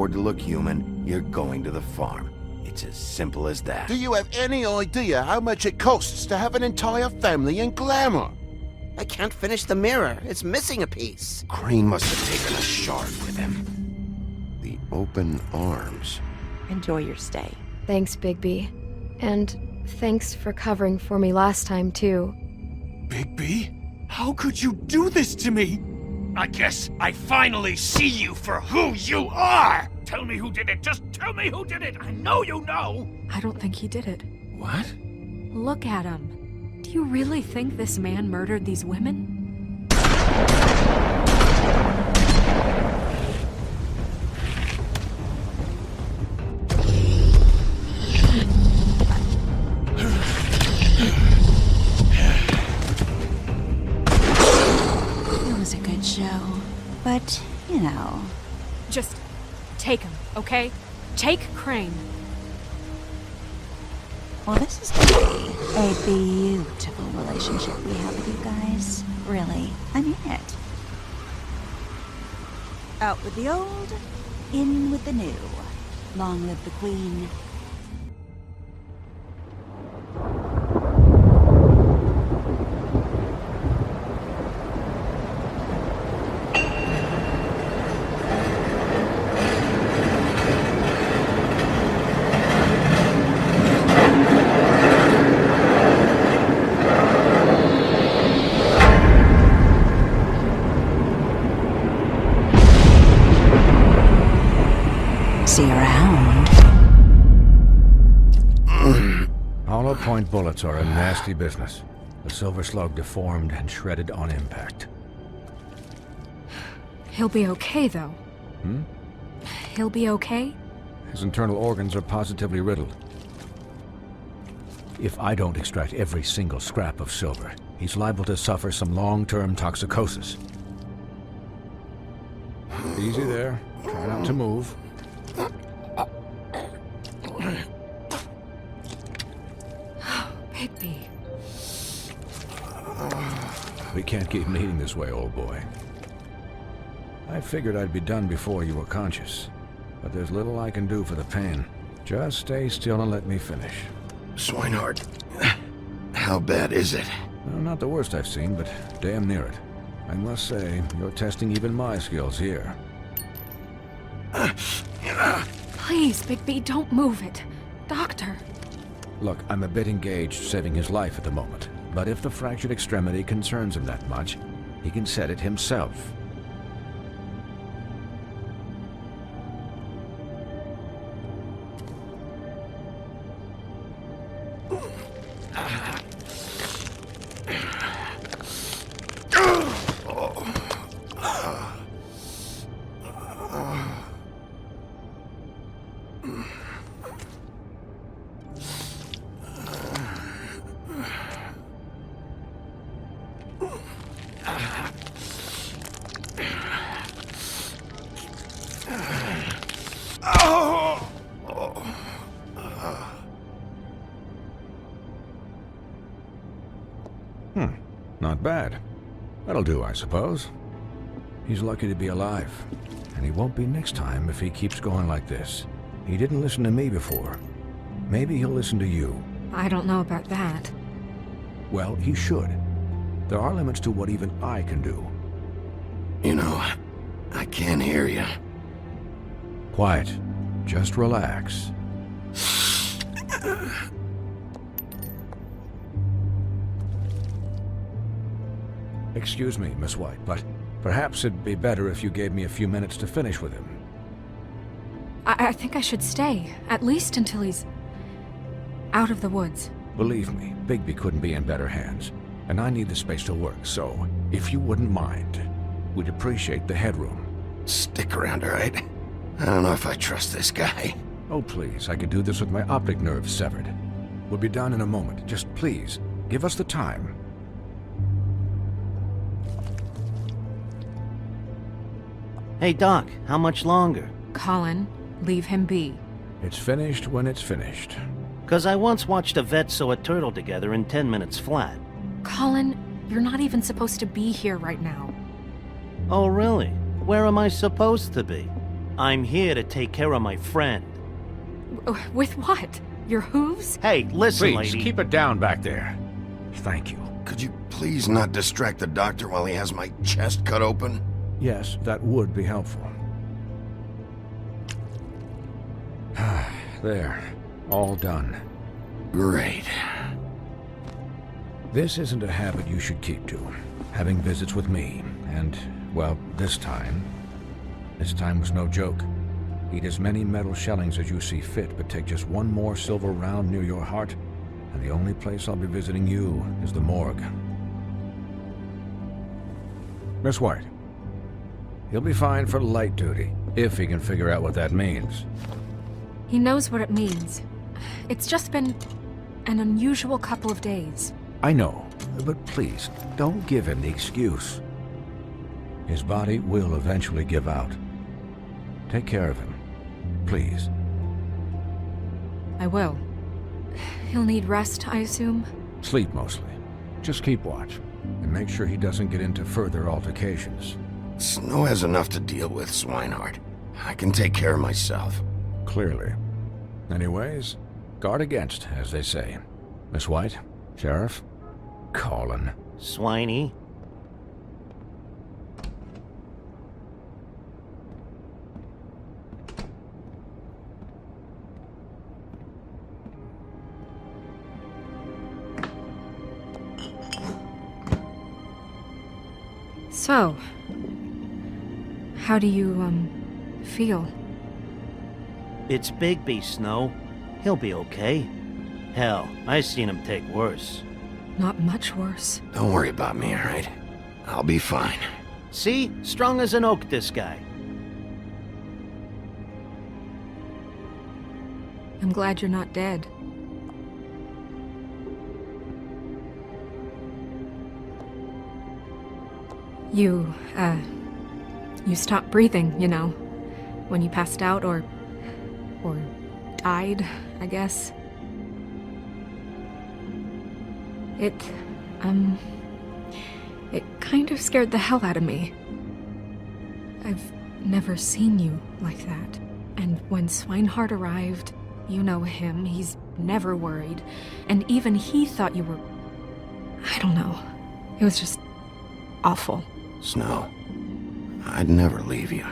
afford to look human, you're going to the farm. It's as simple as that. Do you have any idea how much it costs to have an entire family in Glamour? I can't finish the mirror. It's missing a piece. Crane must have taken a shard with him. The open arms. Enjoy your stay. Thanks, Bigby. And thanks for covering for me last time, too. Bigby? How could you do this to me? I guess I finally see you for who you are! Tell me who did it! Just tell me who did it! I know you know! I don't think he did it. What? Look at him. Do you really think this man murdered these women? It was a good show, but, you know... Just take him, okay? Take Crane. Well, this is gonna be a beautiful relationship we have with you guys. Really, I mean it. Out with the old, in with the new. Long live the Queen. See you around. Hollow point bullets are a nasty business. The Silver Slug deformed and shredded on impact. He'll be okay, though. He'll be okay? His internal organs are positively riddled. If I don't extract every single scrap of silver, he's liable to suffer some long-term toxicosis. Easy there. Try not to move. Bigby. We can't keep meeting this way, old boy. I figured I'd be done before you were conscious, but there's little I can do for the pain. Just stay still and let me finish. Swinehart, how bad is it? Well, not the worst I've seen, but damn near it. I must say, you're testing even my skills here. Please, Bigby, don't move it. Doctor. Look, I'm a bit engaged saving his life at the moment, but if the fractured extremity concerns him that much, he can set it himself. Not bad. That'll do, I suppose. He's lucky to be alive, and he won't be next time if he keeps going like this. He didn't listen to me before. Maybe he'll listen to you. I don't know about that. Well, he should. There are limits to what even I can do. You know, I can't hear you. Quiet. Just relax. Excuse me, Miss White, but perhaps it'd be better if you gave me a few minutes to finish with him. I think I should stay, at least until he's out of the woods. Believe me, Bigby couldn't be in better hands, and I need the space to work, so if you wouldn't mind, we'd appreciate the headroom. Stick around, all right? I don't know if I trust this guy. Oh, please, I could do this with my optic nerve severed. We'll be done in a moment. Just please, give us the time. Hey, Doc, how much longer? Colin, leave him be. It's finished when it's finished. 'Cause I once watched a vet sew a turtle together in 10 minutes flat. Colin, you're not even supposed to be here right now. Oh, really? Where am I supposed to be? I'm here to take care of my friend. With what? Your hooves? Hey, listen, Please, lady. keep it down back there. Thank you. Could you please not distract the doctor while he has my chest cut open? Yes, that would be helpful. There. All done. Great. This isn't a habit you should keep to. Having visits with me, and, well, this time was no joke. Eat as many metal shellings as you see fit, but take just one more silver round near your heart, and the only place I'll be visiting you is the morgue. Miss White, he'll be fine for light duty, if he can figure out what that means. He knows what it means. It's just been an unusual couple of days. I know, but please, don't give him the excuse. His body will eventually give out. Take care of him, please. I will. He'll need rest, I assume? Sleep mostly. Just keep watch, and make sure he doesn't get into further altercations. Snow has enough to deal with, Swinehart. I can take care of myself. Clearly. Anyways, guard against, as they say. Miss White, Sheriff, Colin. Swiney. So, how do you, feel? It's Bigby, Snow. He'll be okay. Hell, I seen him take worse. Not much worse. Don't worry about me, all right? I'll be fine. See? Strong as an oak, this guy. I'm glad you're not dead. You stopped breathing, you know, when you passed out or died, I guess. It kind of scared the hell out of me. I've never seen you like that. And when Swinehart arrived, you know him, he's never worried. And even he thought you were... I don't know. It was just awful. Snow, I'd never leave you.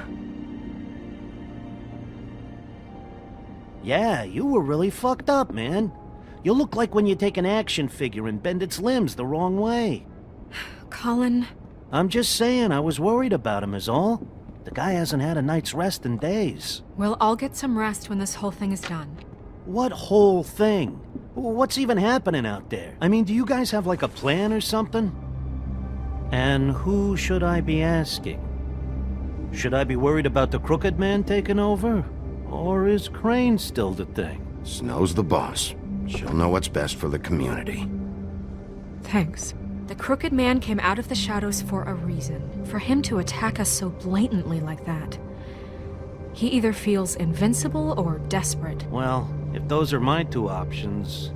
Yeah, you were really fucked up, man. You look like when you take an action figure and bend its limbs the wrong way. Colin... I'm just saying, I was worried about him is all. The guy hasn't had a night's rest in days. We'll all get some rest when this whole thing is done. What whole thing? What's even happening out there? I mean, do you guys have like a plan or something? And who should I be asking? Should I be worried about the Crooked Man taking over? Or is Crane still the thing? Snow's the boss. She'll know what's best for the community. Thanks. The Crooked Man came out of the shadows for a reason. For him to attack us so blatantly like that. He either feels invincible or desperate. Well, if those are my two options,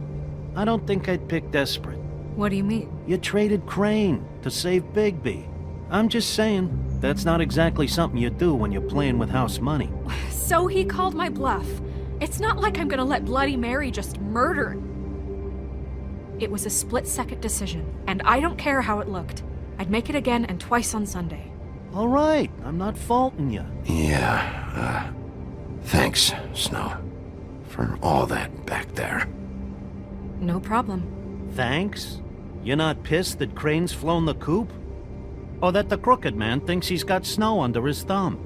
I don't think I'd pick desperate. What do you mean? You traded Crane to save Bigby. I'm just saying, that's not exactly something you do when you're playing with house money. So he called my bluff. It's not like I'm gonna let Bloody Mary just murder. It was a split-second decision, and I don't care how it looked. I'd make it again and twice on Sunday. All right, I'm not faulting you. Yeah, thanks, Snow, for all that back there. No problem. Thanks? You're not pissed that Crane's flown the coop? Or that the Crooked Man thinks he's got Snow under his thumb?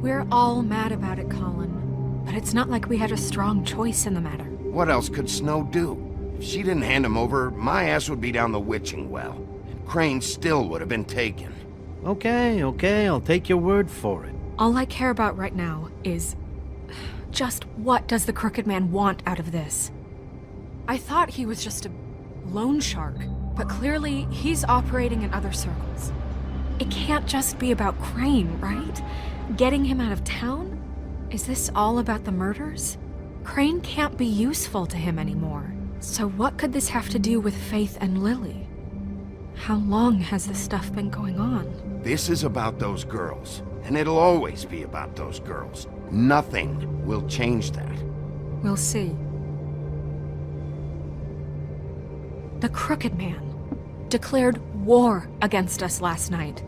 We're all mad about it, Colin. But it's not like we had a strong choice in the matter. What else could Snow do? If she didn't hand him over, my ass would be down the witching well. And Crane still would have been taken. Okay, I'll take your word for it. All I care about right now is... just what does the Crooked Man want out of this? I thought he was just a loan shark, but clearly he's operating in other circles. It can't just be about Crane, right? Getting him out of town? Is this all about the murders? Crane can't be useful to him anymore. So what could this have to do with Faith and Lily? How long has this stuff been going on? This is about those girls. And it'll always be about those girls. Nothing will change that. We'll see. The Crooked Man declared war against us last night.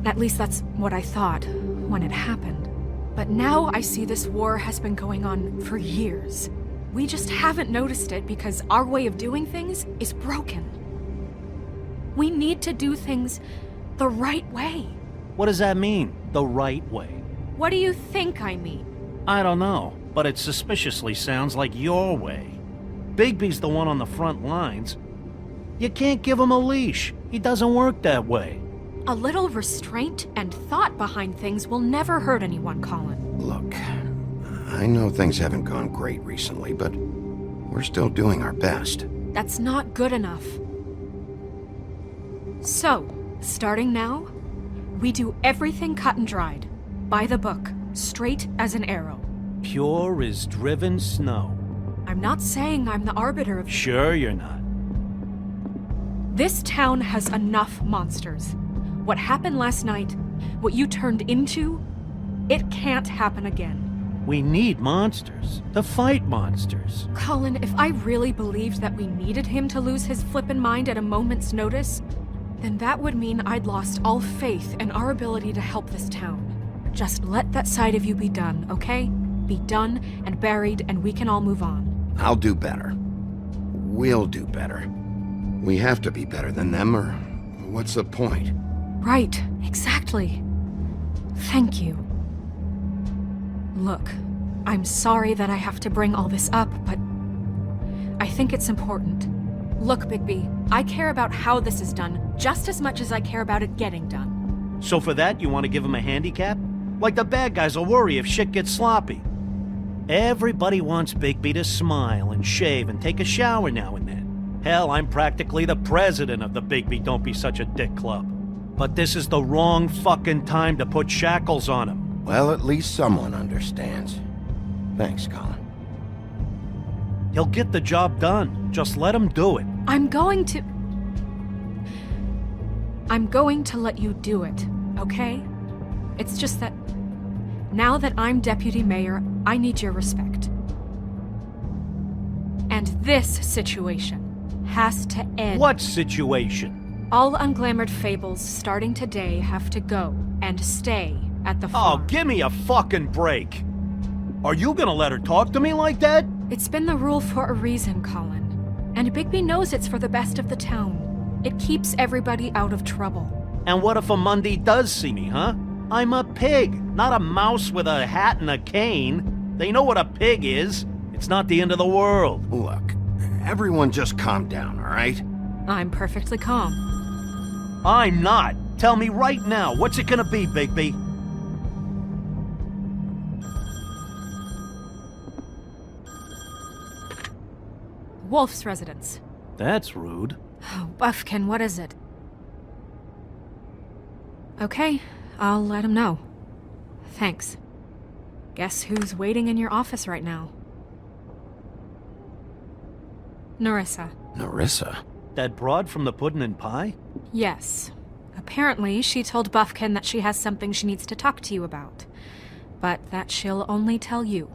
At least that's what I thought when it happened. But now I see this war has been going on for years. We just haven't noticed it because our way of doing things is broken. We need to do things the right way. What does that mean, the right way? What do you think I mean? I don't know, but it suspiciously sounds like your way. Bigby's the one on the front lines. You can't give him a leash. He doesn't work that way. A little restraint and thought behind things will never hurt anyone, Colin. Look, I know things haven't gone great recently, but we're still doing our best. That's not good enough. So, starting now, we do everything cut and dried. By the book, straight as an arrow. Pure as driven snow. I'm not saying I'm the arbiter of... Sure you're not. This town has enough monsters. What happened last night, what you turned into, it can't happen again. We need monsters. To fight monsters. Colin, if I really believed that we needed him to lose his flippin' mind at a moment's notice, then that would mean I'd lost all faith in our ability to help this town. Just let that side of you be done, okay? Be done and buried, and we can all move on. I'll do better. We'll do better. We have to be better than them, or what's the point? Right, exactly. Thank you. Look, I'm sorry that I have to bring all this up, but I think it's important. Look, Bigby, I care about how this is done just as much as I care about it getting done. So for that, you want to give him a handicap? Like the bad guys will worry if shit gets sloppy. Everybody wants Bigby to smile and shave and take a shower now and then. Hell, I'm practically the president of the Bigby Don't Be Such a Dick Club. But this is the wrong fucking time to put shackles on him. Well, at least someone understands. Thanks, Colin. He'll get the job done. Just let him do it. I'm going to let you do it, okay? It's just that now that I'm deputy mayor, I need your respect. And this situation has to end. What situation? All unglamored fables starting today have to go and stay at the Oh, farm. give me a fucking break. Are you gonna let her talk to me like that? It's been the rule for a reason, Colin. And Bigby knows it's for the best of the town. It keeps everybody out of trouble. And what if a Mundy does see me, huh? I'm a pig, not a mouse with a hat and a cane. They know what a pig is. It's not the end of the world. Look, everyone just calm down, all right? I'm perfectly calm. I'm not. Tell me right now, what's it gonna be, Bigby? Wolf's residence. That's rude. Oh, Buffkin, what is it? Okay, I'll let him know. Thanks. Guess who's waiting in your office right now? Nerissa. Nerissa? That broad from the Puddin' and Pie? Yes. Apparently, she told Buffkin that she has something she needs to talk to you about. But that she'll only tell you.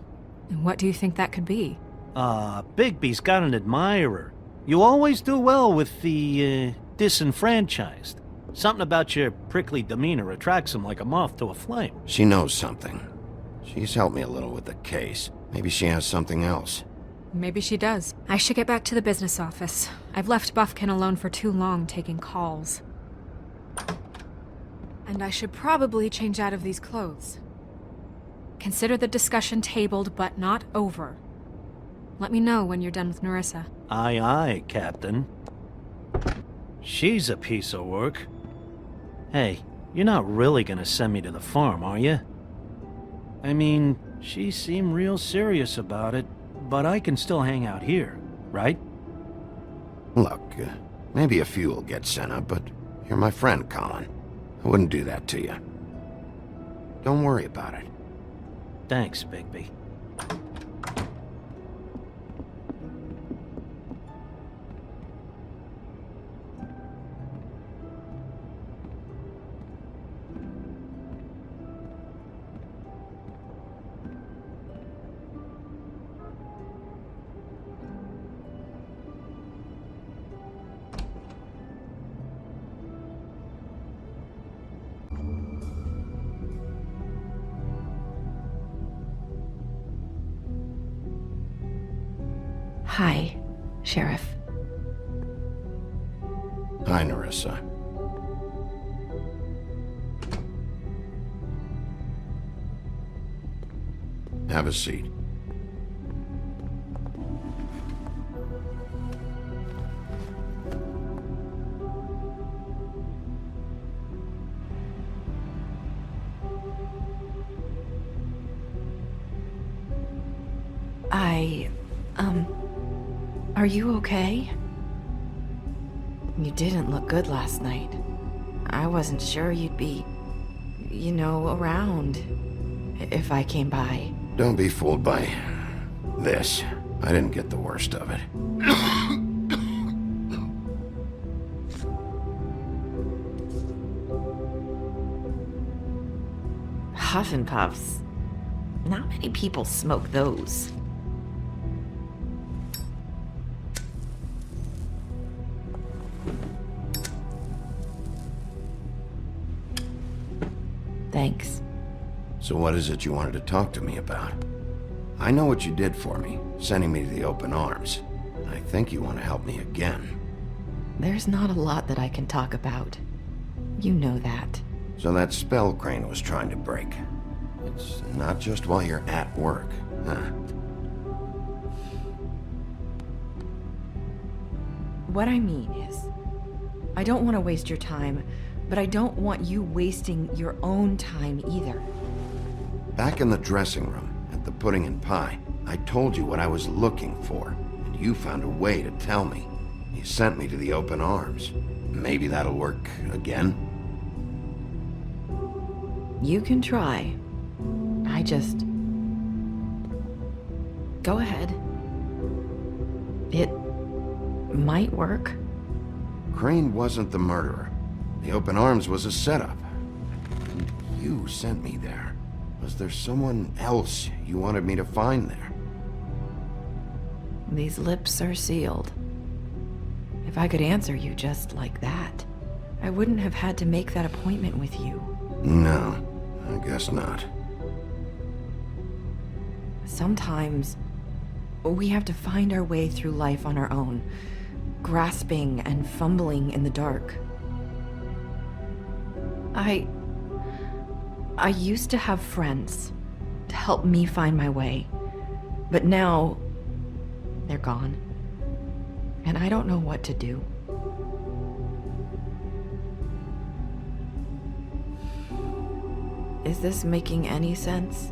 And what do you think that could be? Bigby's got an admirer. You always do well with the, disenfranchised. Something about your prickly demeanor attracts him like a moth to a flame. She knows something. She's helped me a little with the case. Maybe she has something else. Maybe she does. I should get back to the business office. I've left Buffkin alone for too long taking calls. And I should probably change out of these clothes. Consider the discussion tabled but not over. Let me know when you're done with Nerissa. Aye, aye, Captain. She's a piece of work. Hey, you're not really gonna send me to the farm, are you? I mean, she seemed real serious about it, but I can still hang out here, right? Look, maybe a few will get sent up, but you're my friend, Colin. I wouldn't do that to you. Don't worry about it. Thanks, Bigby. Hi, Sheriff. Hi, Nerissa. Have a seat. Are you okay? You didn't look good last night. I wasn't sure you'd be, around if I came by. Don't be fooled by this. I didn't get the worst of it. Huff and Puffs. Not many people smoke those. Thanks. So what is it you wanted to talk to me about? I know what you did for me, sending me to the open arms. I think you want to help me again. There's not a lot that I can talk about. You know that. So that spell Crane was trying to break. It's not just while you're at work, huh? What I mean is, I don't want to waste your time, but I don't want you wasting your own time either. Back in the dressing room, at the Pudding and Pie, I told you what I was looking for, and you found a way to tell me. You sent me to the open arms. Maybe that'll work again? You can try. I just... Go ahead. It might work. Crane wasn't the murderer. The open arms was a setup. And you sent me there. Was there someone else you wanted me to find there? These lips are sealed. If I could answer you just like that, I wouldn't have had to make that appointment with you. No, I guess not. Sometimes, we have to find our way through life on our own, grasping and fumbling in the dark. I used to have friends to help me find my way, but now they're gone, and I don't know what to do. Is this making any sense?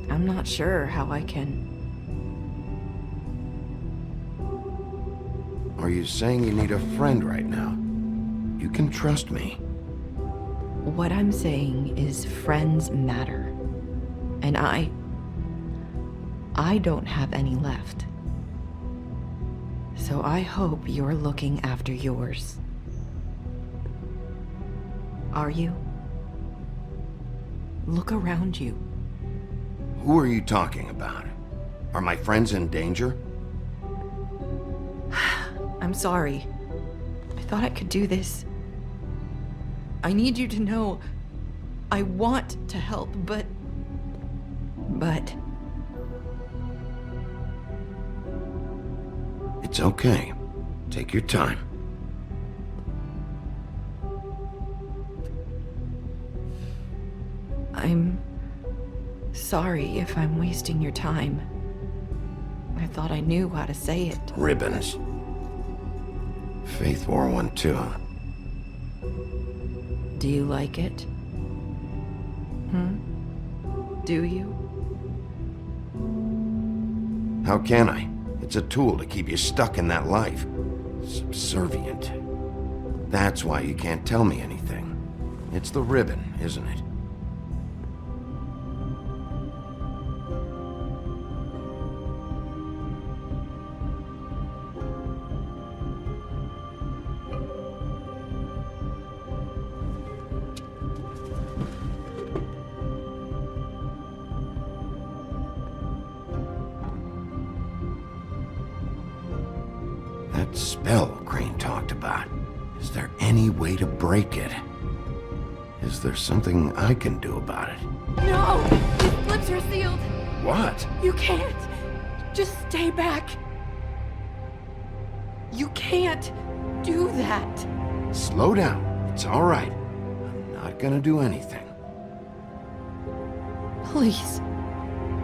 I'm not sure how I can... Are you saying you need a friend right now? You can trust me. What I'm saying is friends matter. And I don't have any left. So I hope you're looking after yours. Are you? Look around you. Who are you talking about? Are my friends in danger? I'm sorry. I thought I could do this. I need you to know I want to help, but... It's okay. Take your time. I'm sorry if I'm wasting your time. I thought I knew how to say it. Ribbons. Faith wore one too. Do you like it? Do you? How can I? It's a tool to keep you stuck in that life. Subservient. That's why you can't tell me anything. It's the ribbon, isn't it? That spell Crane talked about. Is there any way to break it? Is there something I can do about it? No! His lips are sealed! What? You can't! Just stay back. You can't do that. Slow down. It's all right. I'm not gonna do anything. Please,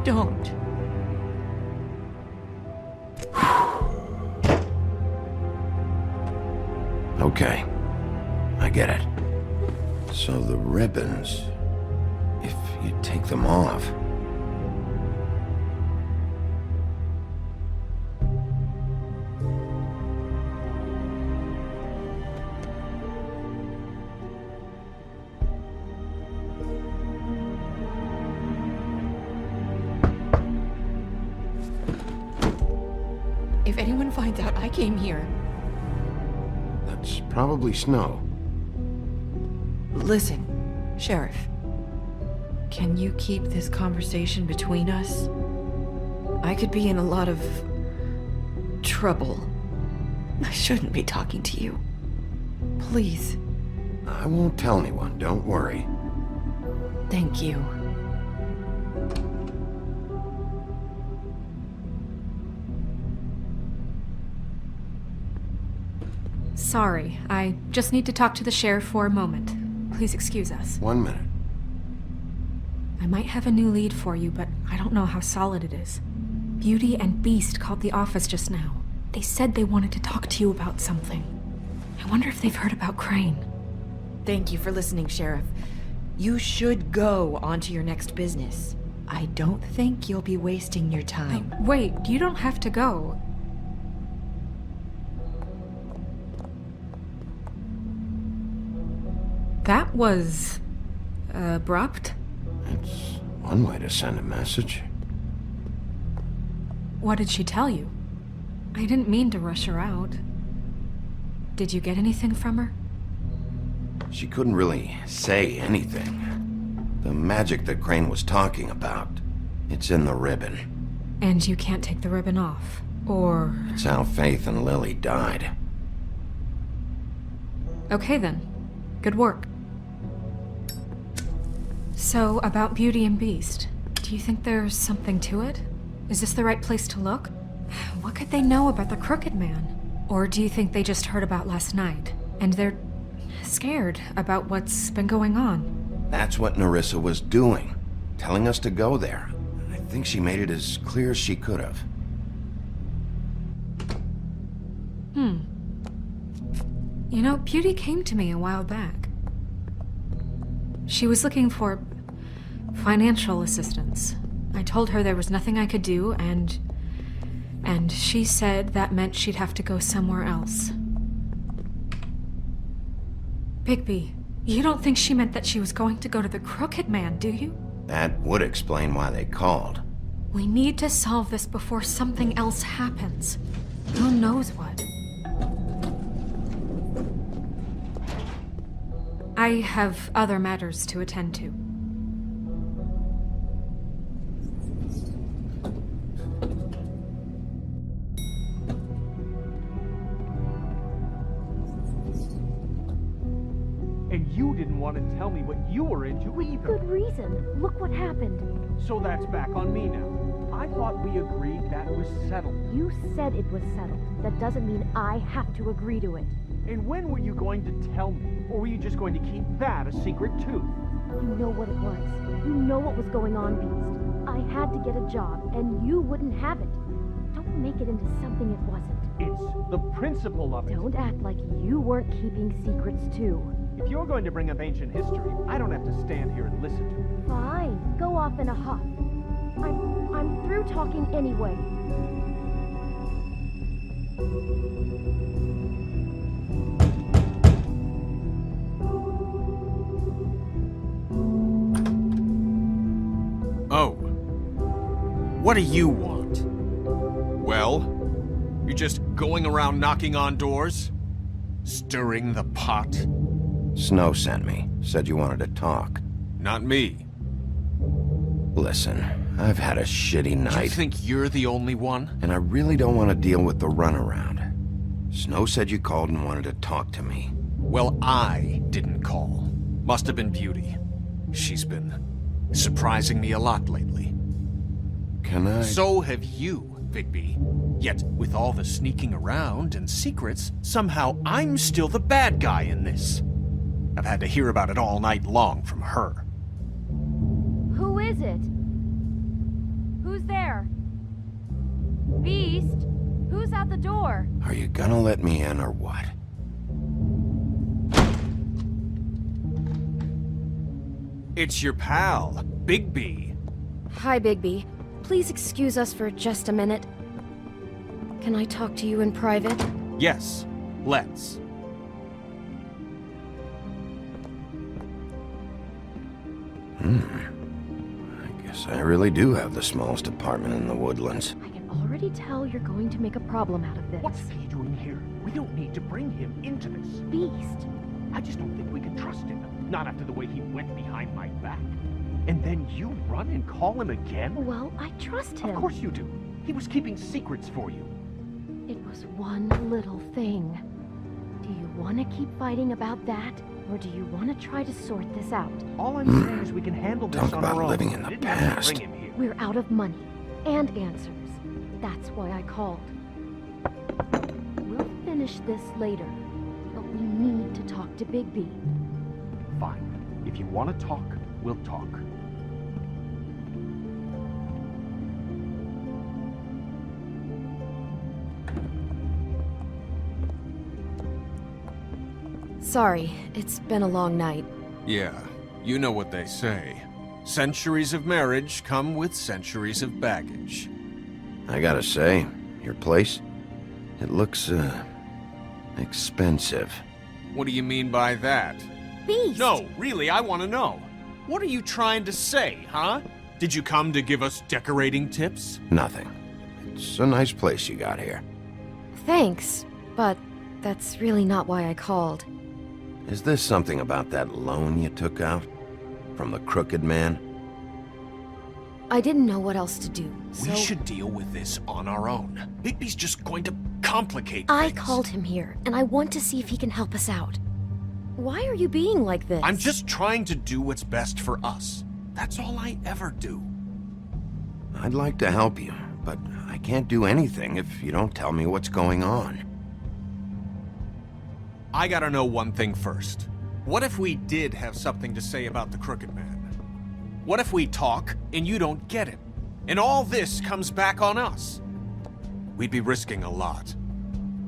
don't. Okay. I get it. So the ribbons, if you take them off... If anyone finds out I came here... That's probably Snow. Listen, Sheriff. Can you keep this conversation between us? I could be in a lot of... trouble. I shouldn't be talking to you. Please. I won't tell anyone, don't worry. Thank you. Sorry, I just need to talk to the sheriff for a moment. Please excuse us. 1 minute. I might have a new lead for you, but I don't know how solid it is. Beauty and Beast called the office just now. They said they wanted to talk to you about something. I wonder if they've heard about Crane. Thank you for listening, Sheriff. You should go on to your next business. I don't think you'll be wasting your time. Wait, you don't have to go. That was... abrupt. It's one way to send a message. What did she tell you? I didn't mean to rush her out. Did you get anything from her? She couldn't really say anything. The magic that Crane was talking about, it's in the ribbon. And you can't take the ribbon off, or... It's how Faith and Lily died. Okay then. Good work. So, about Beauty and Beast, do you think there's something to it? Is this the right place to look? What could they know about the Crooked Man? Or do you think they just heard about last night, and they're scared about what's been going on? That's what Nerissa was doing, telling us to go there. I think she made it as clear as she could have. You know, Beauty came to me a while back. She was looking for financial assistance. I told her there was nothing I could do, and she said that meant she'd have to go somewhere else. Bigby, you don't think she meant that she was going to go to the Crooked Man, do you? That would explain why they called. We need to solve this before something else happens. Who knows what? I have other matters to attend to. And you didn't want to tell me what you were into either. Good reason. Look what happened. So that's back on me now. I thought we agreed that was settled. You said it was settled. That doesn't mean I have to agree to it. And when were you going to tell me? Or were you just going to keep that a secret too? You know what it was. You know what was going on, Beast. I had to get a job, and you wouldn't have it. Don't make it into something it wasn't. It's the principle of it. Don't act like you weren't keeping secrets too. If you're going to bring up ancient history, I don't have to stand here and listen to it. Fine. Go off in a huff. I'm through talking anyway. Oh. What do you want? Well? You're just going around knocking on doors? Stirring the pot? Snow sent me. Said you wanted to talk. Not me. Listen, I've had a shitty night. You think you're the only one? And I really don't want to deal with the runaround. Snow said you called and wanted to talk to me. Well, I didn't call. Must have been Beauty. She's been surprising me a lot lately. Can I... So have you. Bigby. Yet, with all the sneaking around and secrets, somehow I'm still the bad guy in this. I've had to hear about it all night long from her. Who is it? Who's there? Beast? Who's at the door? Are you gonna let me in or what? It's your pal, Bigby. Hi, Bigby. Please excuse us for just a minute. Can I talk to you in private? Yes, let's. I guess I really do have the smallest apartment in the Woodlands. I can already tell you're going to make a problem out of this. What's he doing here? We don't need to bring him into this. Beast? I just don't think we can trust him. Not after the way he went behind my back. And then you run and call him again? Well, I trust him. Of course you do. He was keeping secrets for you. It was one little thing. Do you want to keep fighting about that? Or do you want to try to sort this out? All I'm saying is we can handle this Talk on our about own. living in the We didn't have to past. bring him here. We're out of money and answers. That's why I called. We'll finish this later, but we need to talk to Bigby. Fine. If you want to talk, we'll talk. Sorry, it's been a long night. Yeah, you know what they say. Centuries of marriage come with centuries of baggage. I gotta say, your place, it looks, expensive. What do you mean by that? Beast! No, really, I want to know. What are you trying to say, huh? Did you come to give us decorating tips? Nothing. It's a nice place you got here. Thanks, but that's really not why I called. Is this something about that loan you took out? From the Crooked Man? I didn't know what else to do, so... We should deal with this on our own. Bigby's just going to complicate I things. called him here, and I want to see if he can help us out. Why are you being like this? I'm just trying to do what's best for us. That's all I ever do. I'd like to help you, but I can't do anything if you don't tell me what's going on. I gotta know one thing first. What if we did have something to say about the Crooked Man? What if we talk and you don't get it? And all this comes back on us? We'd be risking a lot.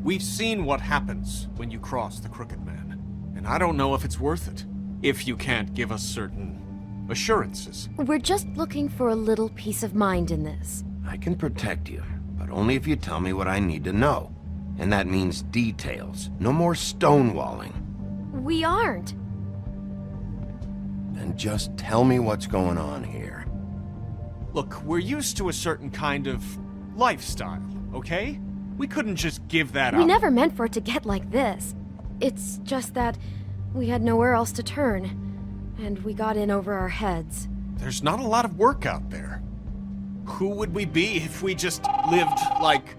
We've seen what happens when you cross the Crooked Man. And I don't know if it's worth it. If you can't give us certain assurances. We're just looking for a little peace of mind in this. I can protect you, but only if you tell me what I need to know. And that means details. No more stonewalling. We aren't. Then just tell me what's going on here. Look, we're used to a certain kind of lifestyle, okay? We couldn't just give that up. We never meant for it to get like this. It's just that we had nowhere else to turn, and we got in over our heads. There's not a lot of work out there. Who would we be if we just lived like...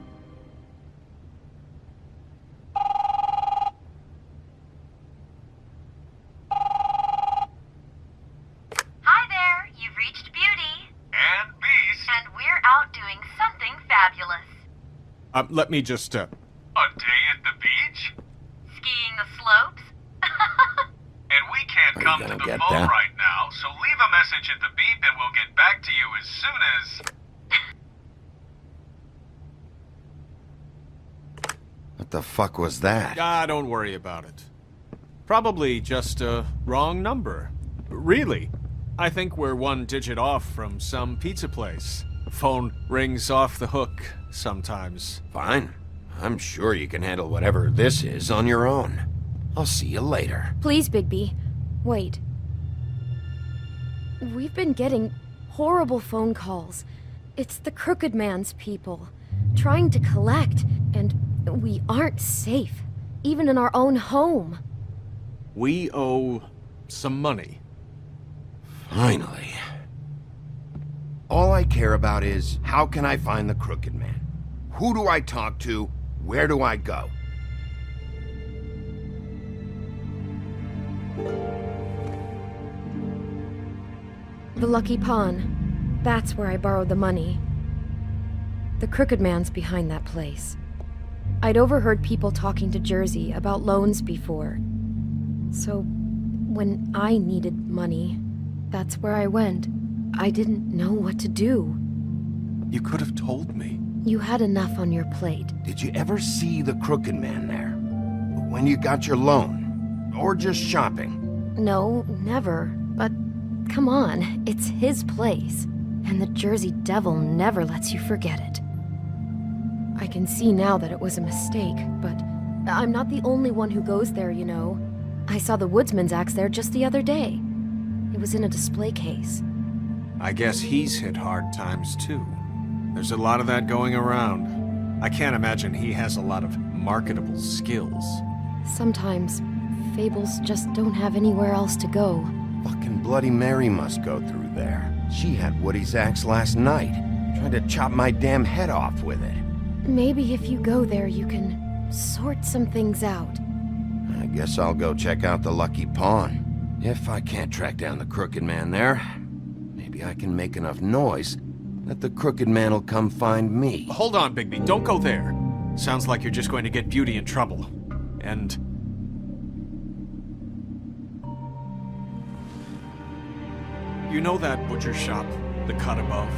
Hi there, you've reached Beauty. And Beast. And we're out doing something fabulous. Let me just, A day at the beach? Skiing the slopes? And we can't Are you come gonna to the get phone that? right now, so leave a message at the beep and we'll get back to you as soon as... What the fuck was that? don't worry about it. Probably just a wrong number. Really, I think we're one digit off from some pizza place. Phone rings off the hook sometimes. Fine. I'm sure you can handle whatever this is on your own. I'll see you later. Please, Bigby. Wait. We've been getting horrible phone calls. It's the Crooked Man's people, trying to collect, and we aren't safe, even in our own home. We owe some money. Finally. All I care about is, how can I find the Crooked Man? Who do I talk to? Where do I go? The Lucky Pawn. That's where I borrowed the money. The Crooked Man's behind that place. I'd overheard people talking to Jersey about loans before. So, when I needed money, that's where I went. I didn't know what to do. You could have told me. You had enough on your plate. Did you ever see the Crooked Man there? When you got your loan? Or just shopping? No, never. But come on, it's his place. And the Jersey Devil never lets you forget it. I can see now that it was a mistake, but I'm not the only one who goes there, you know. I saw the Woodsman's axe there just the other day. It was in a display case. I guess he's hit hard times too. There's a lot of that going around. I can't imagine he has a lot of marketable skills. Sometimes, fables just don't have anywhere else to go. Fucking Bloody Mary must go through there. She had Woody's axe last night. Tried to chop my damn head off with it. Maybe if you go there, you can sort some things out. I guess I'll go check out the Lucky Pawn. If I can't track down the Crooked Man there, maybe I can make enough noise that the Crooked Man will come find me. Hold on, Bigby. Don't go there. Sounds like you're just going to get Beauty in trouble. And... you know that butcher shop, the cut above?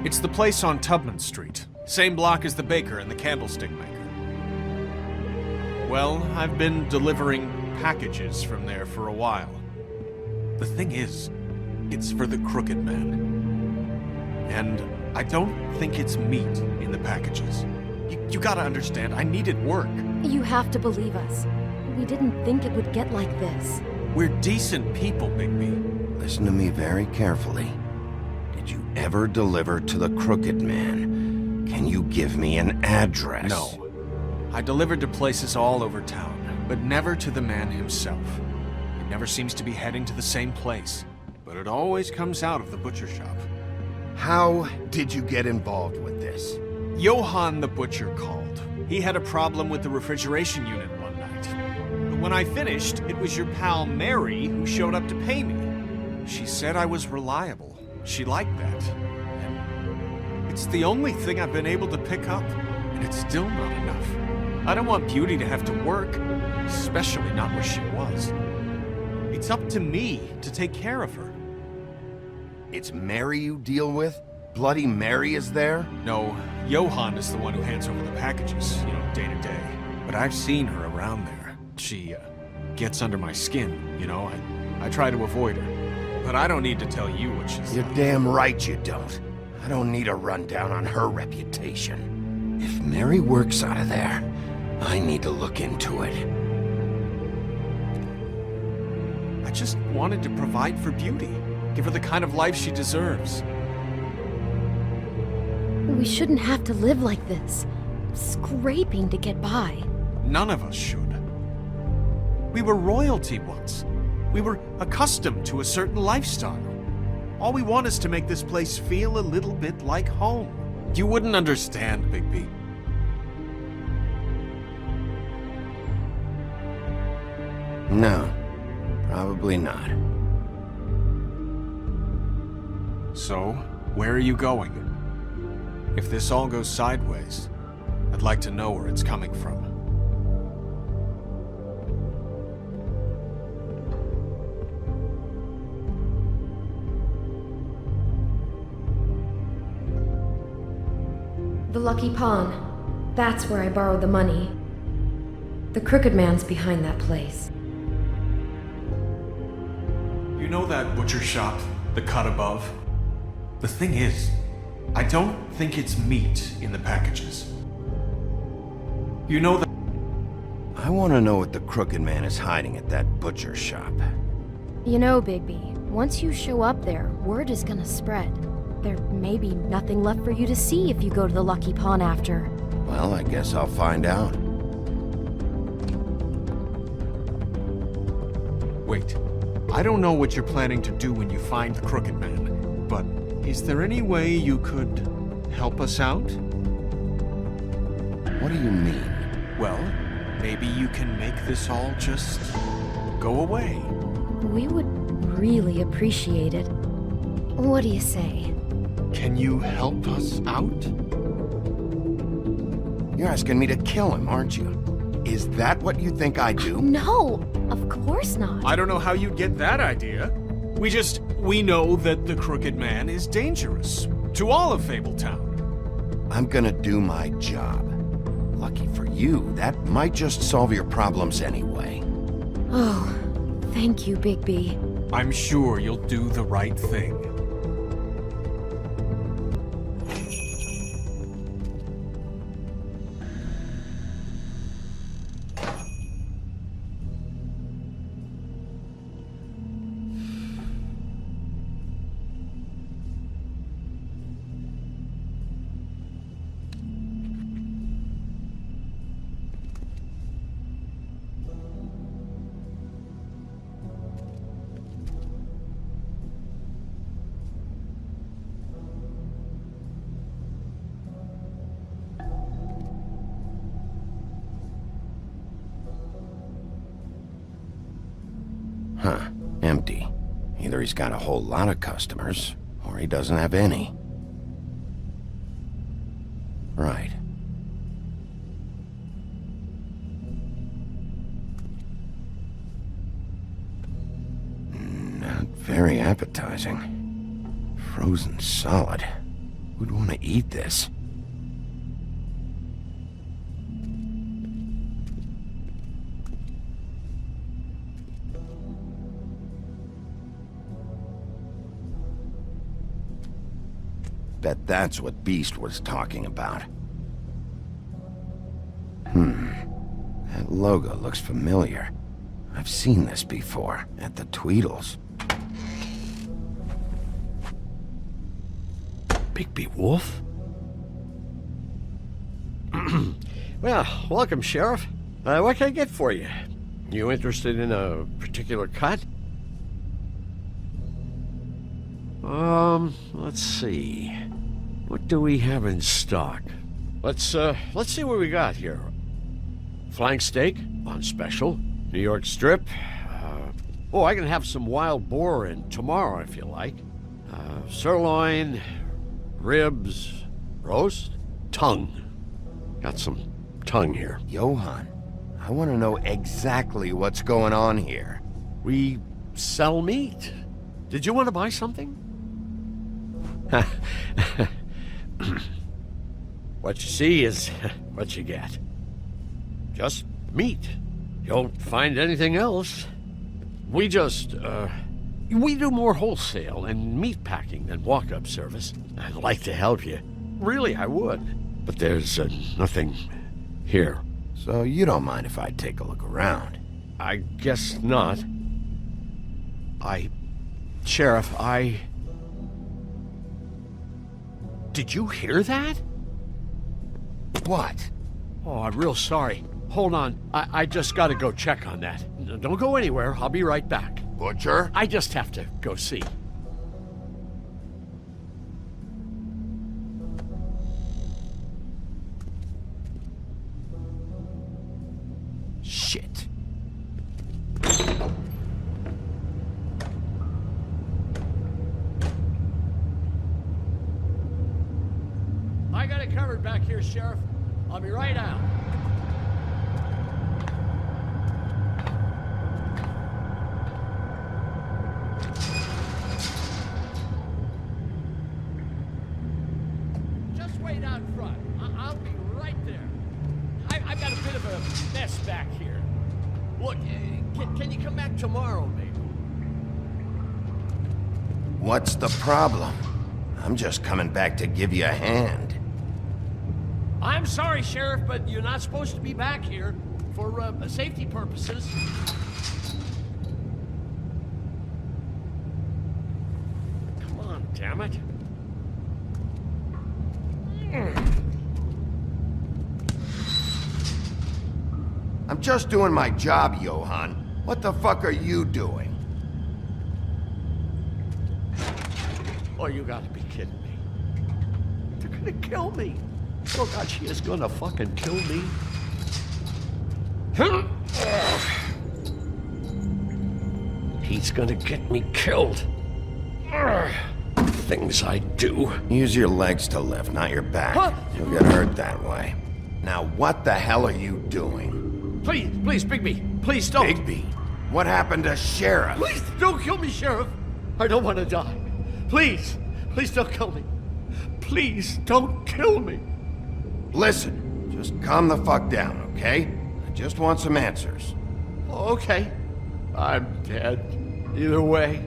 It's the place on Tubman Street. Same block as the baker and the candlestick maker. Well, I've been delivering packages from there for a while. The thing is, it's for the Crooked Man. And I don't think it's meat in the packages. You gotta understand, I needed work. You have to believe us. We didn't think it would get like this. We're decent people, Bigby. Listen to me very carefully. Did you ever deliver to the Crooked Man? Can you give me an address? No. I delivered to places all over town, but never to the man himself. He never seems to be heading to the same place, but it always comes out of the butcher shop. How did you get involved with this? Johann the butcher called. He had a problem with the refrigeration unit one night. But when I finished, it was your pal Mary who showed up to pay me. She said I was reliable. She liked that. And it's the only thing I've been able to pick up, and it's still not enough. I don't want Beauty to have to work, especially not where she was. It's up to me to take care of her. It's Mary you deal with? Bloody Mary is there? No, Johann is the one who hands over the packages, you know, day to day. But I've seen her around there. She, gets under my skin, you know. I try to avoid her. But I don't need to tell you what she's You're like. damn right you don't. I don't need a rundown on her reputation. If Mary works out of there, I need to look into it. I just wanted to provide for Beauty. Give her the kind of life she deserves. We shouldn't have to live like this, scraping to get by. None of us should. We were royalty once. We were accustomed to a certain lifestyle. All we want is to make this place feel a little bit like home. You wouldn't understand, Bigby. No, probably not. So, where are you going? If this all goes sideways, I'd like to know where it's coming from. The Lucky Pawn. That's where I borrowed the money. The Crooked Man's behind that place. You know that butcher shop, the cut above? The thing is, I don't think it's meat in the packages. You know that... I want to know what the Crooked Man is hiding at that butcher shop. You know, Bigby, once you show up there, word is gonna spread. There may be nothing left for you to see if you go to the Lucky Pawn after. Well, I guess I'll find out. Wait, I don't know what you're planning to do when you find the Crooked Man, but is there any way you could help us out? What do you mean? Well, maybe you can make this all just go away. We would really appreciate it. What do you say? Can you help us out? You're asking me to kill him, aren't you? Is that what you think I do? No, of course not. I don't know how you'd get that idea. We know that the Crooked Man is dangerous. To all of Fabletown. I'm gonna do my job. Lucky for you, that might just solve your problems anyway. Oh, thank you, Bigby. I'm sure you'll do the right thing. Huh. Empty. Either he's got a whole lot of customers, or he doesn't have any. Right. Not very appetizing. Frozen solid. Who'd want to eat this? Bet that's what Beast was talking about. That logo looks familiar. I've seen this before, at the Tweedles. Bigby Wolf? Well, welcome, Sheriff. What can I get for you? You interested in a particular cut? Let's see. What do we have in stock? Let's see what we got here. Flank steak on special. New York strip. I can have some wild boar in tomorrow if you like. Sirloin, ribs, roast, tongue. Got some tongue here. Johann, I want to know exactly what's going on here. We sell meat. Did you want to buy something? What you see is what you get. Just meat. You don't find anything else. We just, we do more wholesale and meat packing than walk-up service. I'd like to help you. Really, I would. But there's nothing here. So you don't mind if I take a look around? I guess not. Sheriff, Did you hear that? What? Oh, I'm real sorry. Hold on. I just gotta go check on that. Don't go anywhere. I'll be right back. Butcher? I just have to go see. Shit. I got it covered back here, Sheriff. I'll be right out. Just wait out front. I'll be right there. I've got a bit of a mess back here. Look, can you come back tomorrow, maybe? What's the problem? I'm just coming back to give you a hand. I'm sorry, Sheriff, but you're not supposed to be back here for safety purposes. Come on, damn it. I'm just doing my job, Johann. What the fuck are you doing? Oh, you gotta be kidding me. They're gonna kill me. Oh God, she is gonna fucking kill me. He's gonna get me killed. Things I do. Use your legs to lift, not your back. Huh? You'll get hurt that way. Now what the hell are you doing? Please, Bigby, please don't. Bigby? What happened to Sheriff? Please don't kill me, Sheriff. I don't want to die. Please don't kill me. Please don't kill me. Listen, just calm the fuck down, okay? I just want some answers. Okay. I'm dead. Either way,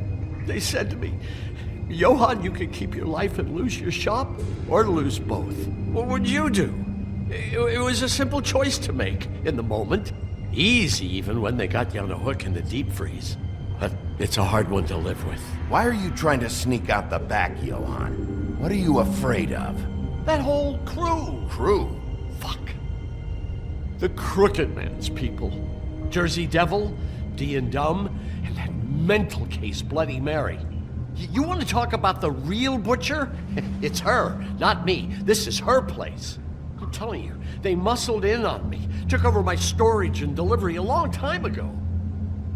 they said to me, Johann, you can keep your life and lose your shop, or lose both. What would you do? It was a simple choice to make in the moment. Easy even when they got you on a hook in the deep freeze. But it's a hard one to live with. Why are you trying to sneak out the back, Johann? What are you afraid of? That whole crew. Crew? Fuck. The Crooked Man's people. Jersey Devil, D and Dumb, and that mental case Bloody Mary. You want to talk about the real butcher? It's her, not me. This is her place. I'm telling you, they muscled in on me, took over my storage and delivery a long time ago.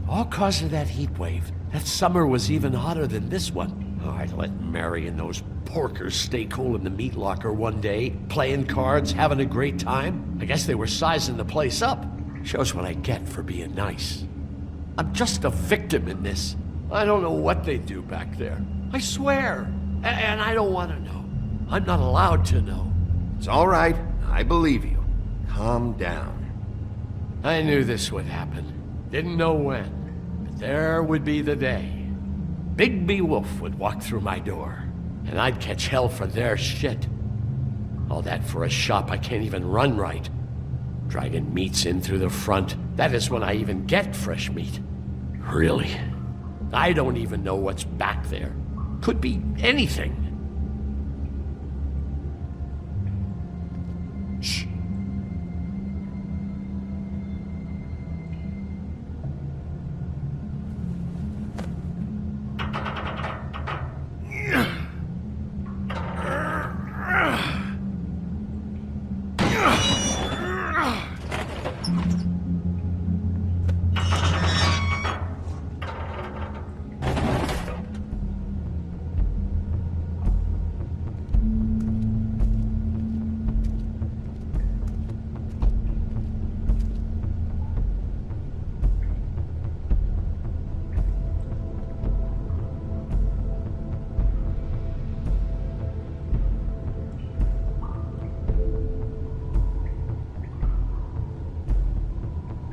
All cause of that heat wave. That summer was even hotter than this one. Oh, I let Mary and those porkers stay cool in the meat locker one day, playing cards, having a great time. I guess they were sizing the place up. Shows what I get for being nice. I'm just a victim in this. I don't know what they do back there. I swear. And I don't want to know. I'm not allowed to know. It's all right. I believe you. Calm down. I knew this would happen. Didn't know when. But there would be the day. Bigby Wolf would walk through my door. And I'd catch hell for their shit. All that for a shop I can't even run right. Dragging meats in through the front. That is when I even get fresh meat. Really? I don't even know what's back there. Could be anything. Shh.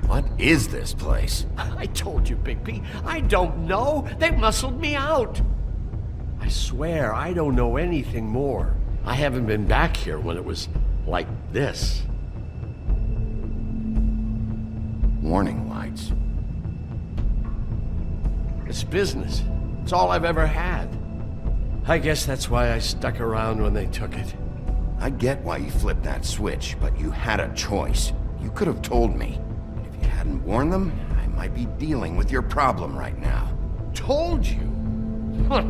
What is this place? I told you, Bigby. I don't know. They muscled me out. I swear, I don't know anything more. I haven't been back here when it was like this. Warning lights. It's business. It's all I've ever had. I guess that's why I stuck around when they took it. I get why you flipped that switch, but you had a choice. You could have told me. If you hadn't warned them, I might be dealing with your problem right now. Told you? Huh.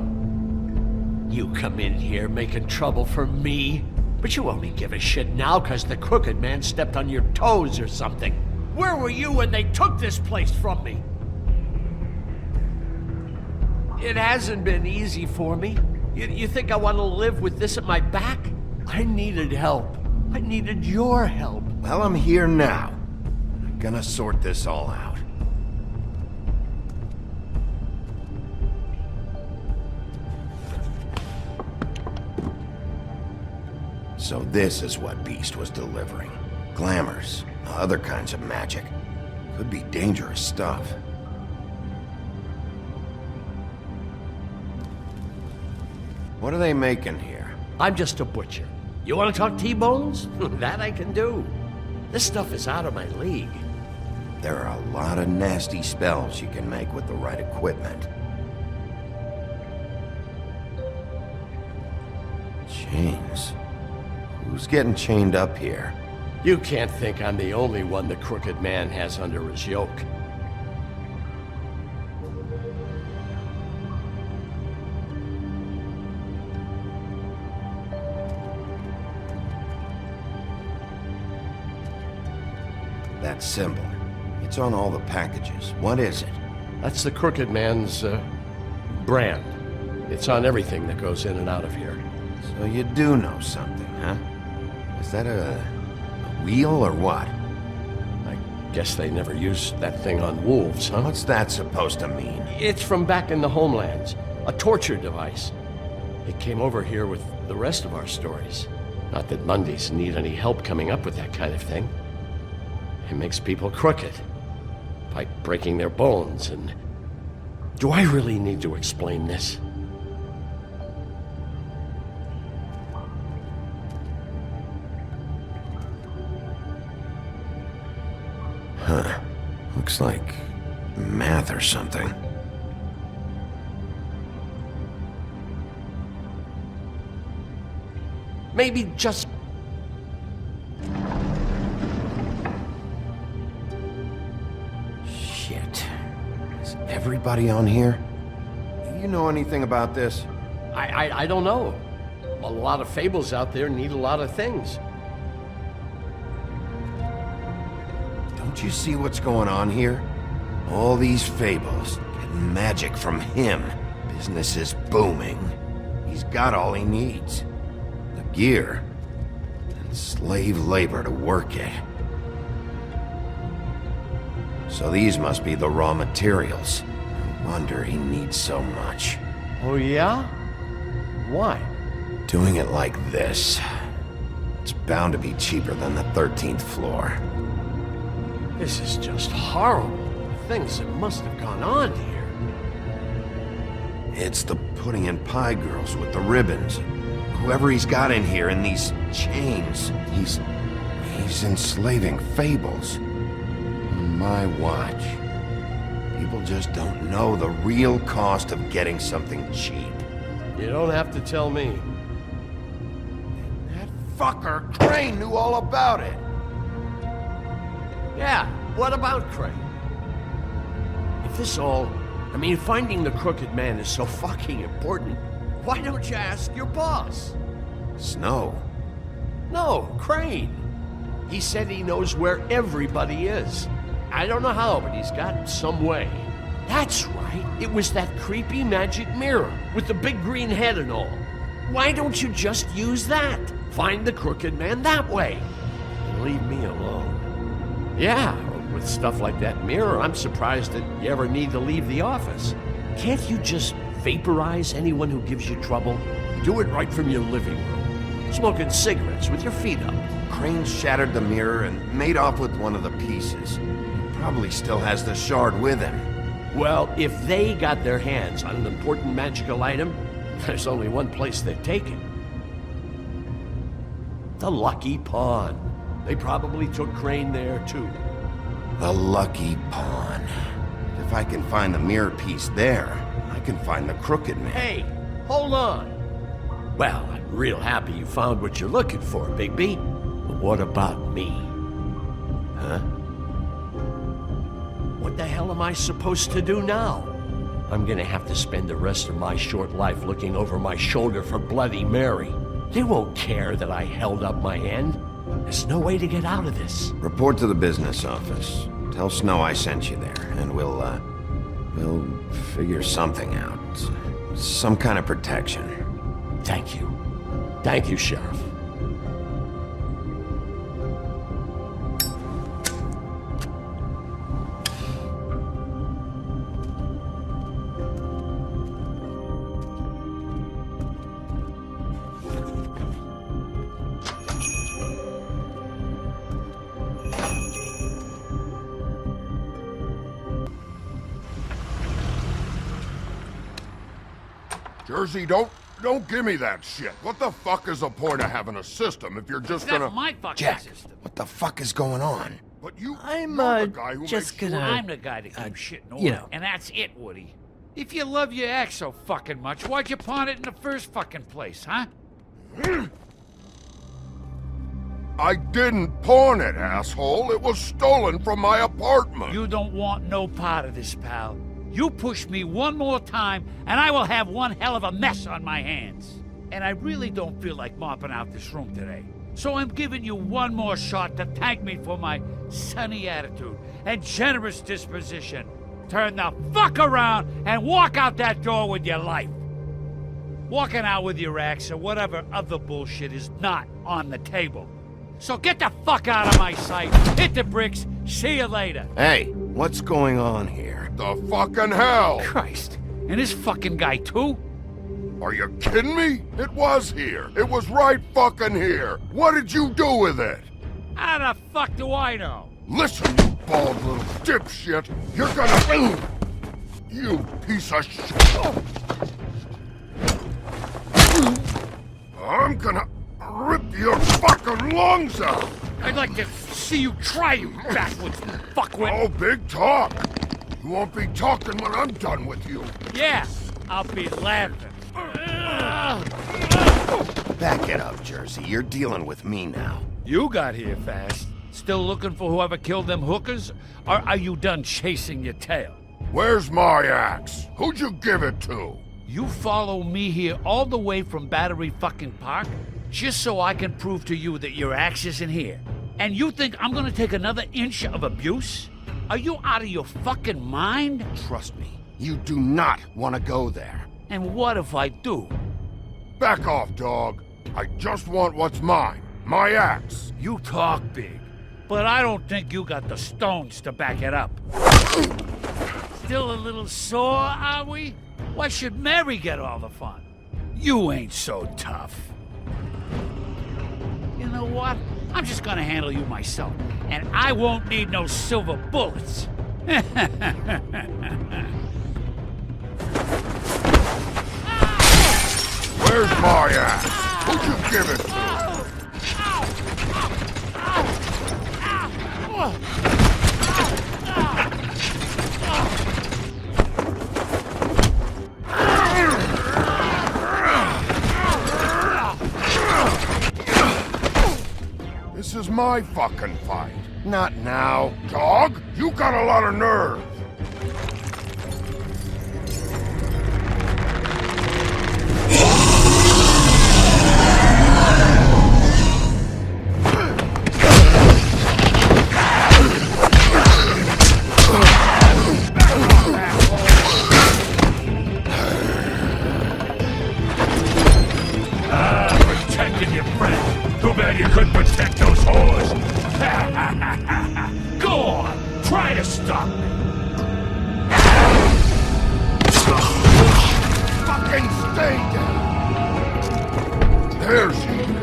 You come in here making trouble for me, but you only give a shit now because the Crooked Man stepped on your toes or something. Where were you when they took this place from me? It hasn't been easy for me. You think I want to live with this at my back? I needed help. I needed your help. Well, I'm here now. I'm gonna sort this all out. So this is what Beast was delivering. Glamours, other kinds of magic. Could be dangerous stuff. What are they making here? I'm just a butcher. You want to talk T-bones? That I can do. This stuff is out of my league. There are a lot of nasty spells you can make with the right equipment. Chains. Who's getting chained up here? You can't think I'm the only one the Crooked Man has under his yoke. That symbol. It's on all the packages. What is it? That's the Crooked Man's, brand. It's on everything that goes in and out of here. So you do know something, huh? Is that a Real or what? I guess they never used that thing on wolves, huh? What's that supposed to mean? It's from back in the homelands. A torture device. It came over here with the rest of our stories. Not that Mundies need any help coming up with that kind of thing. It makes people crooked. By breaking their bones and... Do I really need to explain this? Huh. Looks like math or something. Maybe just... Shit. Is everybody on here? Do you know anything about this? I don't know. A lot of fables out there need a lot of things. Don't you see what's going on here? All these fables, getting magic from him. Business is booming. He's got all he needs. The gear, and slave labor to work it. So these must be the raw materials. No wonder he needs so much. Oh yeah? Why? Doing it like this. It's bound to be cheaper than the 13th floor. This is just horrible. The things that must have gone on here. It's the pudding and pie girls with the ribbons. Whoever he's got in here in these chains, he's enslaving fables. On my watch. People just don't know the real cost of getting something cheap. You don't have to tell me. That fucker Crane knew all about it. Yeah, what about Crane? If this all... I mean, finding the Crooked Man is so fucking important, why don't you ask your boss? Snow? No, Crane. He said he knows where everybody is. I don't know how, but he's got some way. That's right. It was that creepy magic mirror with the big green head and all. Why don't you just use that? Find the Crooked Man that way. And leave me alone. Yeah, with stuff like that mirror, I'm surprised that you ever need to leave the office. Can't you just vaporize anyone who gives you trouble? Do it right from your living room. Smoking cigarettes with your feet up. Crane shattered the mirror and made off with one of the pieces. He probably still has the shard with him. Well, if they got their hands on an important magical item, there's only one place they'd take it. The Lucky Pawn. They probably took Crane there, too. The Lucky Pawn. If I can find the mirror piece there, I can find the Crooked Man. Hey, hold on. Well, I'm real happy you found what you're looking for, Bigby. But what about me? Huh? What the hell am I supposed to do now? I'm gonna have to spend the rest of my short life looking over my shoulder for Bloody Mary. They won't care that I held up my end. There's no way to get out of this. Report to the business office. Tell Snow I sent you there, and we'll figure something out. Some kind of protection. Thank you. Thank you, Sheriff. Jersey, don't give me that shit. What the fuck is the point of having a system if you're just gonna... That's my fucking Jack, system. what the fuck is going on? But you're the guy who just makes gonna... sure... I'm the guy that keeps shit in order, you know. and that's it, Woody. If you love your ex so fucking much, why'd you pawn it in the first fucking place, huh? I didn't pawn it, asshole. It was stolen from my apartment. You don't want no part of this, pal. You push me one more time, and I will have one hell of a mess on my hands. And I really don't feel like mopping out this room today. So I'm giving you one more shot to thank me for my sunny attitude and generous disposition. Turn the fuck around and walk out that door with your life. Walking out with your ex or whatever other bullshit is not on the table. So get the fuck out of my sight. Hit the bricks. See you later. Hey, what's going on here? The fucking hell! Christ. And this fucking guy, too? Are you kidding me? It was here. It was right fucking here. What did you do with it? How the fuck do I know? Listen, you bald little dipshit. You're gonna... You piece of shit. I'm gonna rip your fucking lungs out. I'd like to see you try, you backwoods fuckwit. Oh, big talk. You won't be talking when I'm done with you. Yeah, I'll be laughing. Back it up, Jersey. You're dealing with me now. You got here fast. Still looking for whoever killed them hookers? Or are you done chasing your tail? Where's my axe? Who'd you give it to? You follow me here all the way from Battery fucking Park just so I can prove to you that your axe isn't here. And you think I'm gonna take another inch of abuse? Are you out of your fucking mind? Trust me, you do not want to go there. And what if I do? Back off, dog. I just want what's mine. My axe. You talk big, but I don't think you got the stones to back it up. Still a little sore, are we? Why should Mary get all the fun? You ain't so tough. You know what? I'm just gonna handle you myself, and I won't need no silver bullets. Where's my axe? Who'd you give it to? This is my fucking fight. Not now. Dog, you got a lot of nerve. Protecting your friend. Too bad you couldn't protect those whores. Go on, try to stop me. Fucking stay down. There she is.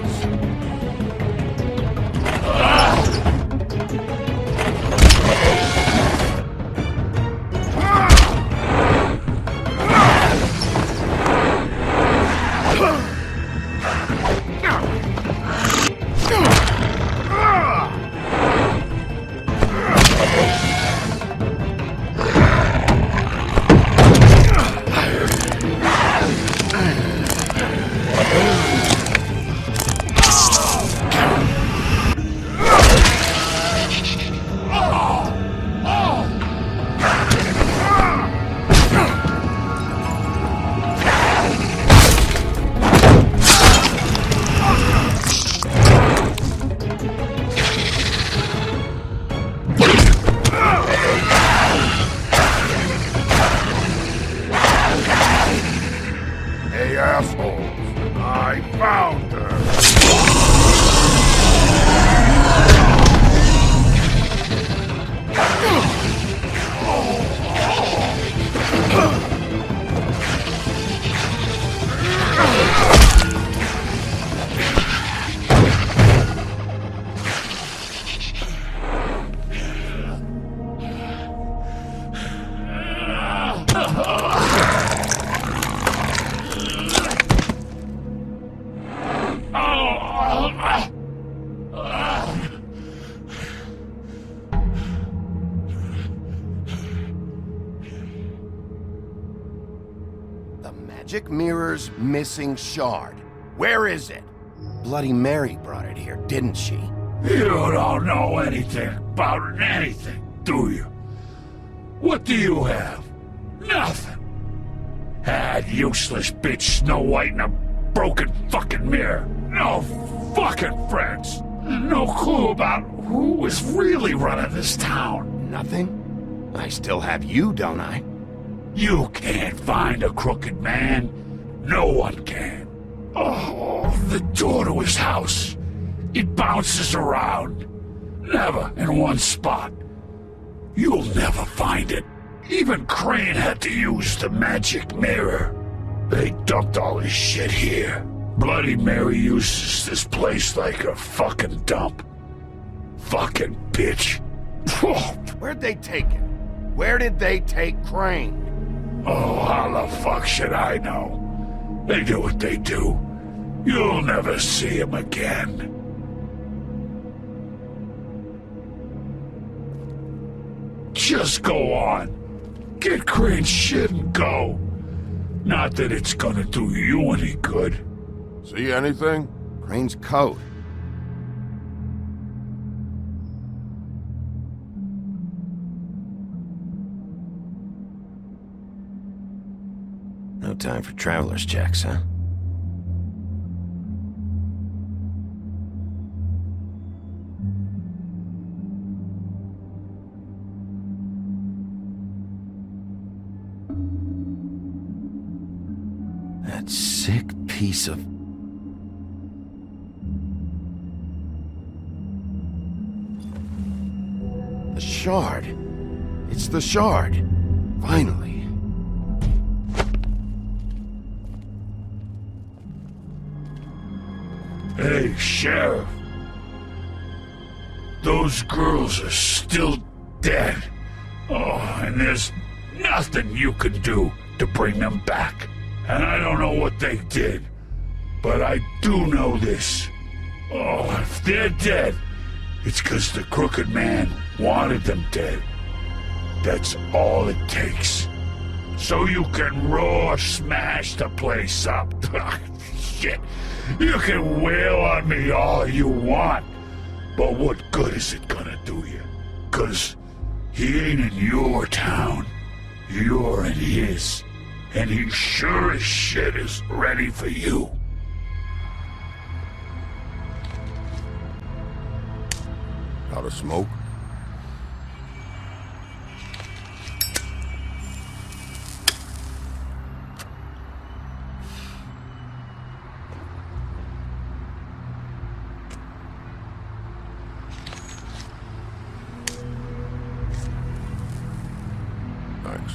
Hey, assholes. I found her. The magic mirror's missing shard. Where is it? Bloody Mary brought it here, didn't she? You don't know anything about anything, do you? What do you have? Nothing. Had useless bitch Snow White and a broken fucking mirror. No fucking friends. No clue about who is really running this town. Nothing? I still have you, don't I? You can't find a crooked man. No one can. Oh, the door to his house. It bounces around, never in one spot. You'll never find it. Even Crane had to use the magic mirror. They dumped all his shit here. Bloody Mary uses this place like a fucking dump. Fucking bitch. Where'd they take it? Where did they take Crane? Oh, how the fuck should I know? They do what they do. You'll never see him again. Just go on. Get Crane's shit and go. Not that it's gonna do you any good. See anything? Crane's coat. No time for traveler's checks, huh? That sick piece of... The shard. It's the shard. Finally. Hey, Sheriff. Those girls are still dead. Oh, and there's nothing you can do to bring them back. And I don't know what they did, but I do know this. Oh, if they're dead, it's 'cause the Crooked Man wanted them dead. That's all it takes. So you can raw smash the place up. Shit. You can wail on me all you want, but what good is it gonna do you? 'Cause he ain't in your town. You're in his. And he sure as shit is ready for you. Out of smoke? Thanks.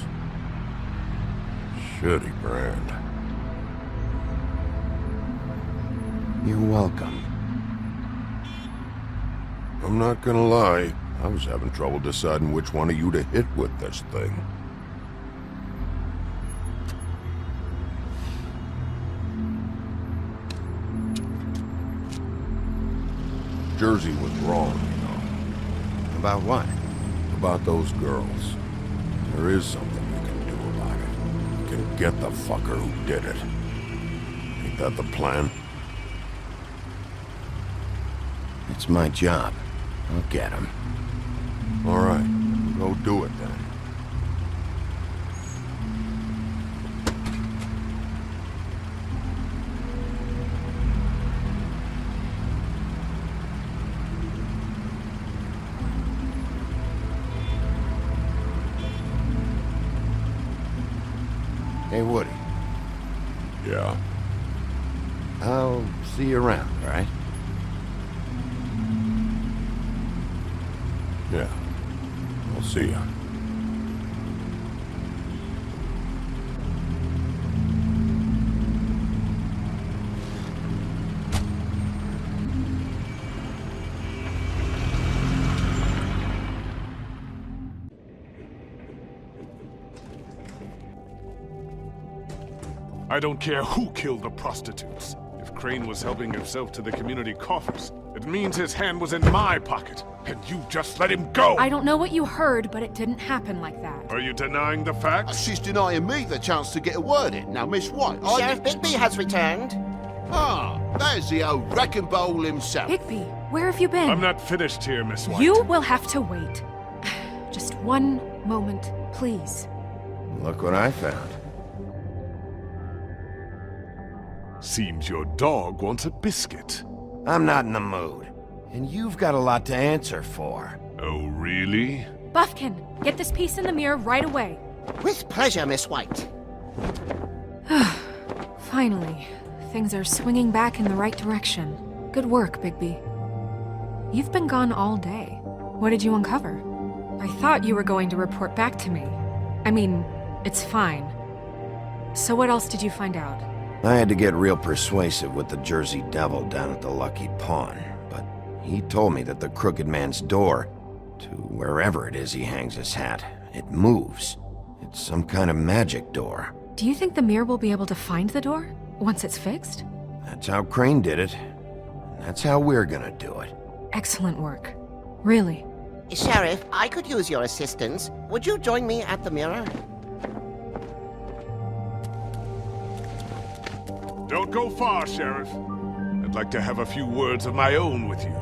Shitty brand. You're welcome. I'm not gonna lie, I was having trouble deciding which one of you to hit with this thing. Jersey was wrong, you know. About what? About those girls. There is something you can do about it. You can get the fucker who did it. Ain't that the plan? It's my job. I'll get him. All right, go do it then. Hey, Woody. Yeah? I'll see you around, all right? Yeah. I'll see ya. I don't care who killed the prostitutes. If Crane was helping himself to the community coffers, it means his hand was in my pocket, and you just let him go! I don't know what you heard, but it didn't happen like that. Are you denying the facts? She's denying me the chance to get a word in. Now, Miss White, Sheriff Bigby has returned. Ah, there's the old wrecking bowl himself. Bigby, where have you been? I'm not finished here, Miss White. You will have to wait. Just one moment, please. Look what I found. Seems your dog wants a biscuit. I'm not in the mood. And you've got a lot to answer for. Oh, really? Buffkin, get this piece in the mirror right away. With pleasure, Miss White. Finally, things are swinging back in the right direction. Good work, Bigby. You've been gone all day. What did you uncover? I thought you were going to report back to me. I mean, it's fine. So what else did you find out? I had to get real persuasive with the Jersey Devil down at the Lucky Pawn, but he told me that the Crooked Man's door, to wherever it is he hangs his hat, it moves. It's some kind of magic door. Do you think the mirror will be able to find the door once it's fixed? That's how Crane did it. And that's how we're gonna do it. Excellent work. Really. Sheriff, I could use your assistance. Would you join me at the mirror? Don't go far, Sheriff. I'd like to have a few words of my own with you.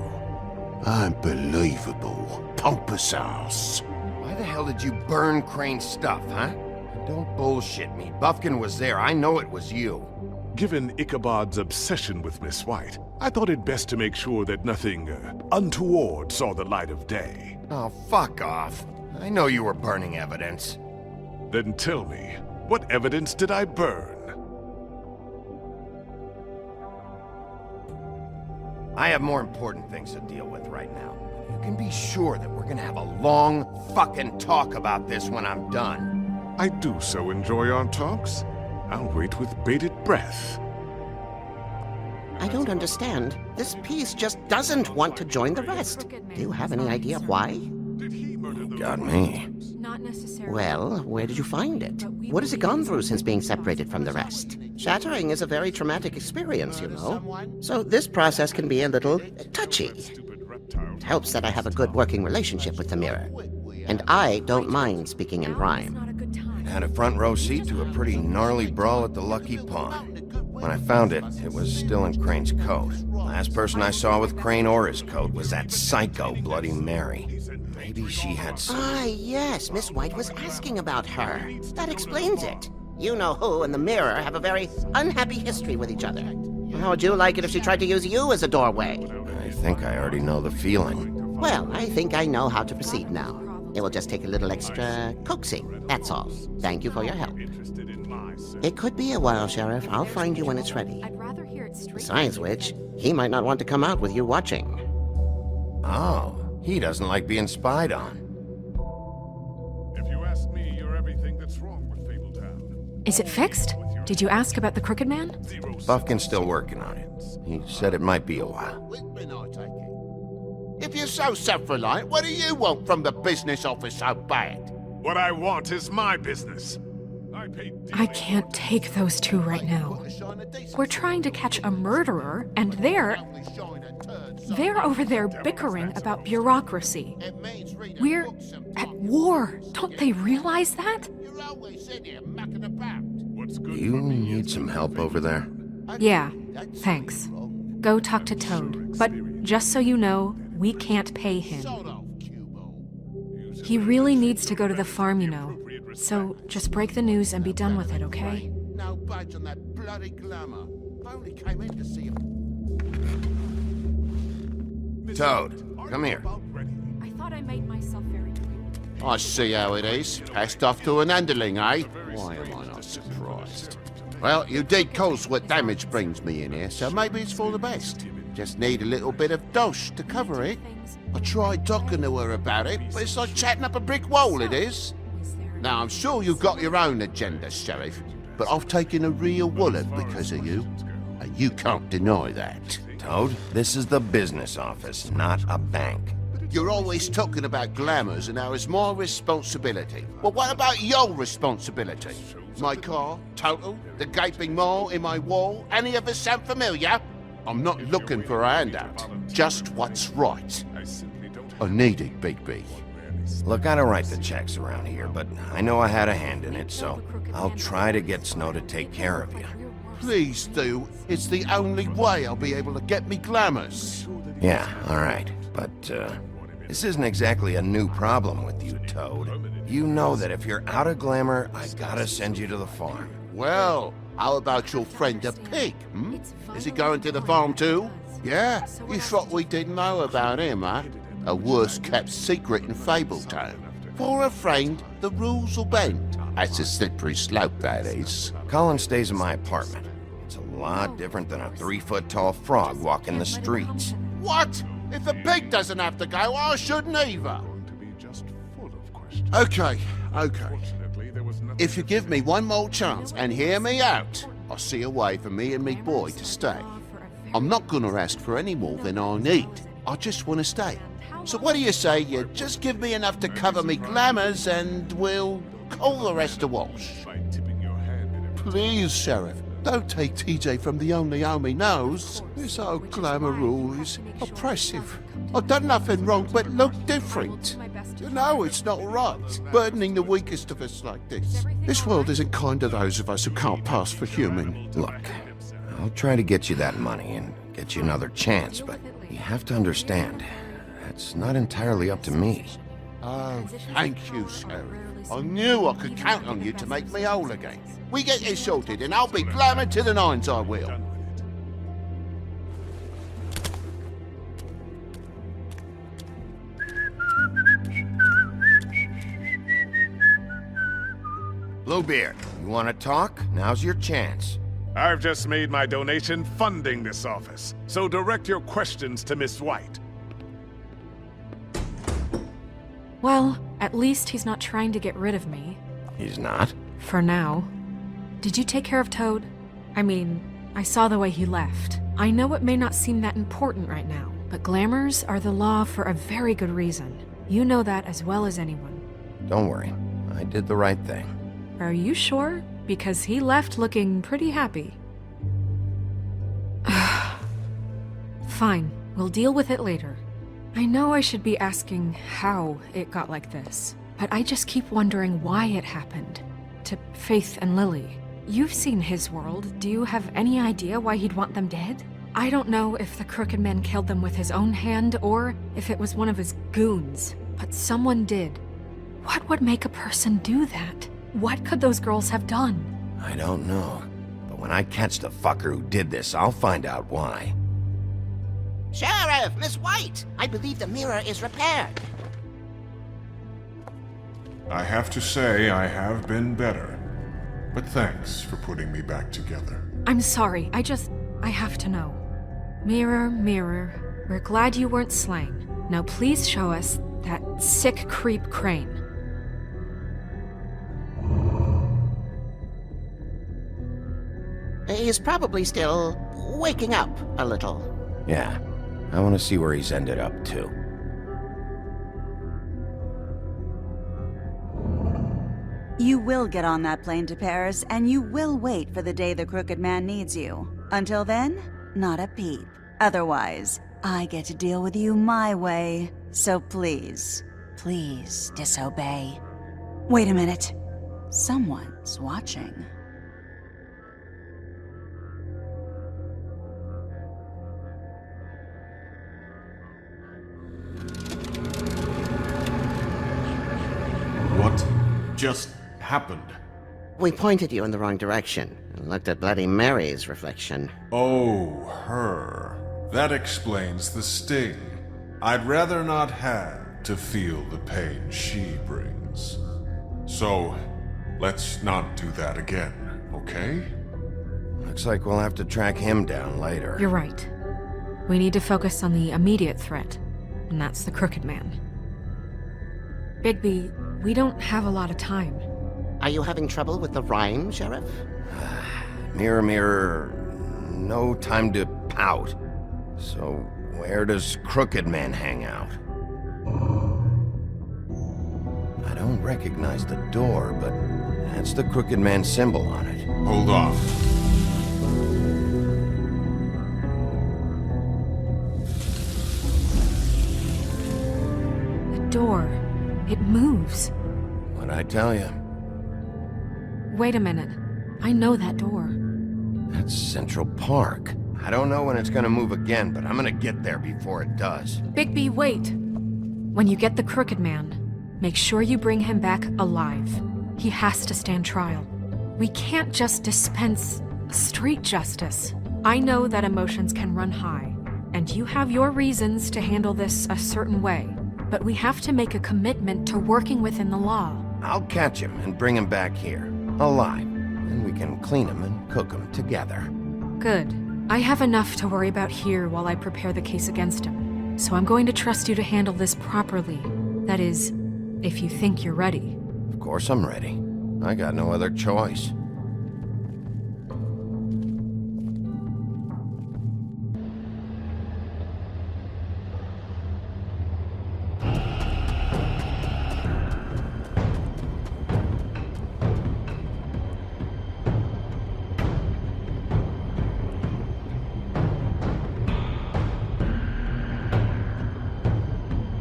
Unbelievable. Pompous ass. Why the hell did you burn Crane's stuff, huh? Don't bullshit me. Bufkin was there. I know it was you. Given Ichabod's obsession with Miss White, I thought it best to make sure that nothing untoward saw the light of day. Oh, fuck off. I know you were burning evidence. Then tell me, what evidence did I burn? I have more important things to deal with right now. You can be sure that we're gonna have a long fucking talk about this when I'm done. I do so enjoy our talks. I'll wait with bated breath. I don't understand. This piece just doesn't want to join the rest. Do you have any idea why? Got me. Not necessarily. Well, where did you find it? What has it gone through since being separated from the rest? Shattering is a very traumatic experience, you know. So this process can be a little touchy. It helps that I have a good working relationship with the mirror. And I don't mind speaking in rhyme. Had a front row seat to a pretty gnarly brawl at the Lucky Pawn. When I found it, it was still in Crane's coat. Last person I saw with Crane or his coat was that psycho Bloody Mary. Maybe she had some... Ah, yes, Miss White was asking about her. That explains it. You know who and the mirror have a very unhappy history with each other. How would you like it if she tried to use you as a doorway? I think I already know the feeling. Well, I think I know how to proceed now. It will just take a little extra coaxing, that's all. Thank you for your help. It could be a while, Sheriff. I'll find you when it's ready. I'd rather hear it straight. Besides which, he might not want to come out with you watching. Oh, he doesn't like being spied on. If you ask me, you're everything that's wrong with Fabletown. Is it fixed? Did you ask about the Crooked Man? Bufkin's still working on it. He said it might be a while. If you're so self-reliant, what do you want from the business office so bad? What I want is my business. I can't take those two right now. We're trying to catch a murderer, and they're over there bickering about bureaucracy. We're at war. Don't they realize that? You need some help over there? Yeah, thanks. Go talk to Toad. But just so you know, we can't pay him. He really needs to go to the farm, you know. So just break the news and be done with it, okay? No budge on that bloody glamour. I only came in to see him. Toad, come here. I thought I made myself very clear. I see how it is. Passed off to an underling, eh? Why am I not surprised? Well, you did cause what damage brings me in here, so maybe it's for the best. Just need a little bit of dosh to cover it. I tried talking to her about it, but it's like chatting up a brick wall, it is. Now, I'm sure you've got your own agenda, Sheriff, but I've taken a real wallet because of you, and you can't deny that. Toad, this is the business office, not a bank. You're always talking about glamours and how it's my responsibility. Well, what about your responsibility? My car, Total, the gaping maw in my wall, any of us sound familiar? I'm not looking for a handout, just what's right. I need it, Bigby. Look, I don't write the checks around here, but I know I had a hand in it, so I'll try to get Snow to take care of you. Please do. It's the only way I'll be able to get me glamours. Yeah, all right. But, this isn't exactly a new problem with you, Toad. You know that if you're out of glamour, I gotta send you to the farm. Well, how about your friend the pig, hmm? Is he going to the farm too? Yeah? You thought we didn't know about him, huh? A worst-kept secret in Fabletown. For a friend, the rules will bend. That's a slippery slope, that is. Colin stays in my apartment. It's a lot different than a 3-foot-tall frog walking the streets. What? If the pig doesn't have to go, I shouldn't either. Okay. If you give me one more chance and hear me out, I'll see a way for me and me boy to stay. I'm not gonna ask for any more than I need. I just want to stay. So what do you say you just give me enough to cover me glamours and we'll call the rest a wash? Please, Sheriff, don't take TJ from the only home he knows. This old glamour rule is oppressive. I've done nothing wrong but look different. You know it's not right, burdening the weakest of us like this. This world isn't kind to those of us who can't pass for human. Look, I'll try to get you that money and get you another chance, but you have to understand, that's not entirely up to me. Oh, thank you, Sheriff. I knew I could count on you to make me whole again. We get this sorted and I'll be glamored to the nines, I will. Bluebeard, you want to talk? Now's your chance. I've just made my donation funding this office, so direct your questions to Miss White. Well, at least he's not trying to get rid of me. He's not? For now. Did you take care of Toad? I mean, I saw the way he left. I know it may not seem that important right now, but glamours are the law for a very good reason. You know that as well as anyone. Don't worry, I did the right thing. Are you sure? Because he left looking pretty happy. Fine, we'll deal with it later. I know I should be asking how it got like this, but I just keep wondering why it happened. To Faith and Lily. You've seen his world. Do you have any idea why he'd want them dead? I don't know if the Crooked Man killed them with his own hand or if it was one of his goons, but someone did. What would make a person do that? What could those girls have done? I don't know, but when I catch the fucker who did this, I'll find out why. Sheriff, Miss White, I believe the mirror is repaired. I have to say I have been better. But thanks for putting me back together. I'm sorry, I have to know. Mirror, mirror, we're glad you weren't slain. Now please show us that sick creep Crane. He's probably still waking up a little. Yeah, I want to see where he's ended up, too. You will get on that plane to Paris, and you will wait for the day the Crooked Man needs you. Until then, not a peep. Otherwise, I get to deal with you my way. So please, please disobey. Wait a minute. Someone's watching. What just happened? We pointed you in the wrong direction and looked at Bloody Mary's reflection. Oh, her. That explains the sting. I'd rather not have to feel the pain she brings. So, let's not do that again, okay? Looks like we'll have to track him down later. You're right. We need to focus on the immediate threat, and that's the Crooked Man. Bigby, we don't have a lot of time. Are you having trouble with the rhyme, Sheriff? Mirror, mirror, no time to pout. So, where does Crooked Man hang out? I don't recognize the door, but that's the Crooked Man symbol on it. Hold on. The door. It moves. What'd I tell you? Wait a minute. I know that door. That's Central Park. I don't know when it's gonna move again, but I'm gonna get there before it does. Bigby, wait! When you get the Crooked Man, make sure you bring him back alive. He has to stand trial. We can't just dispense street justice. I know that emotions can run high, and you have your reasons to handle this a certain way. But we have to make a commitment to working within the law. I'll catch him and bring him back here, alive. Then we can clean him and cook him together. Good. I have enough to worry about here while I prepare the case against him. So I'm going to trust you to handle this properly. That is, if you think you're ready. Of course I'm ready. I got no other choice.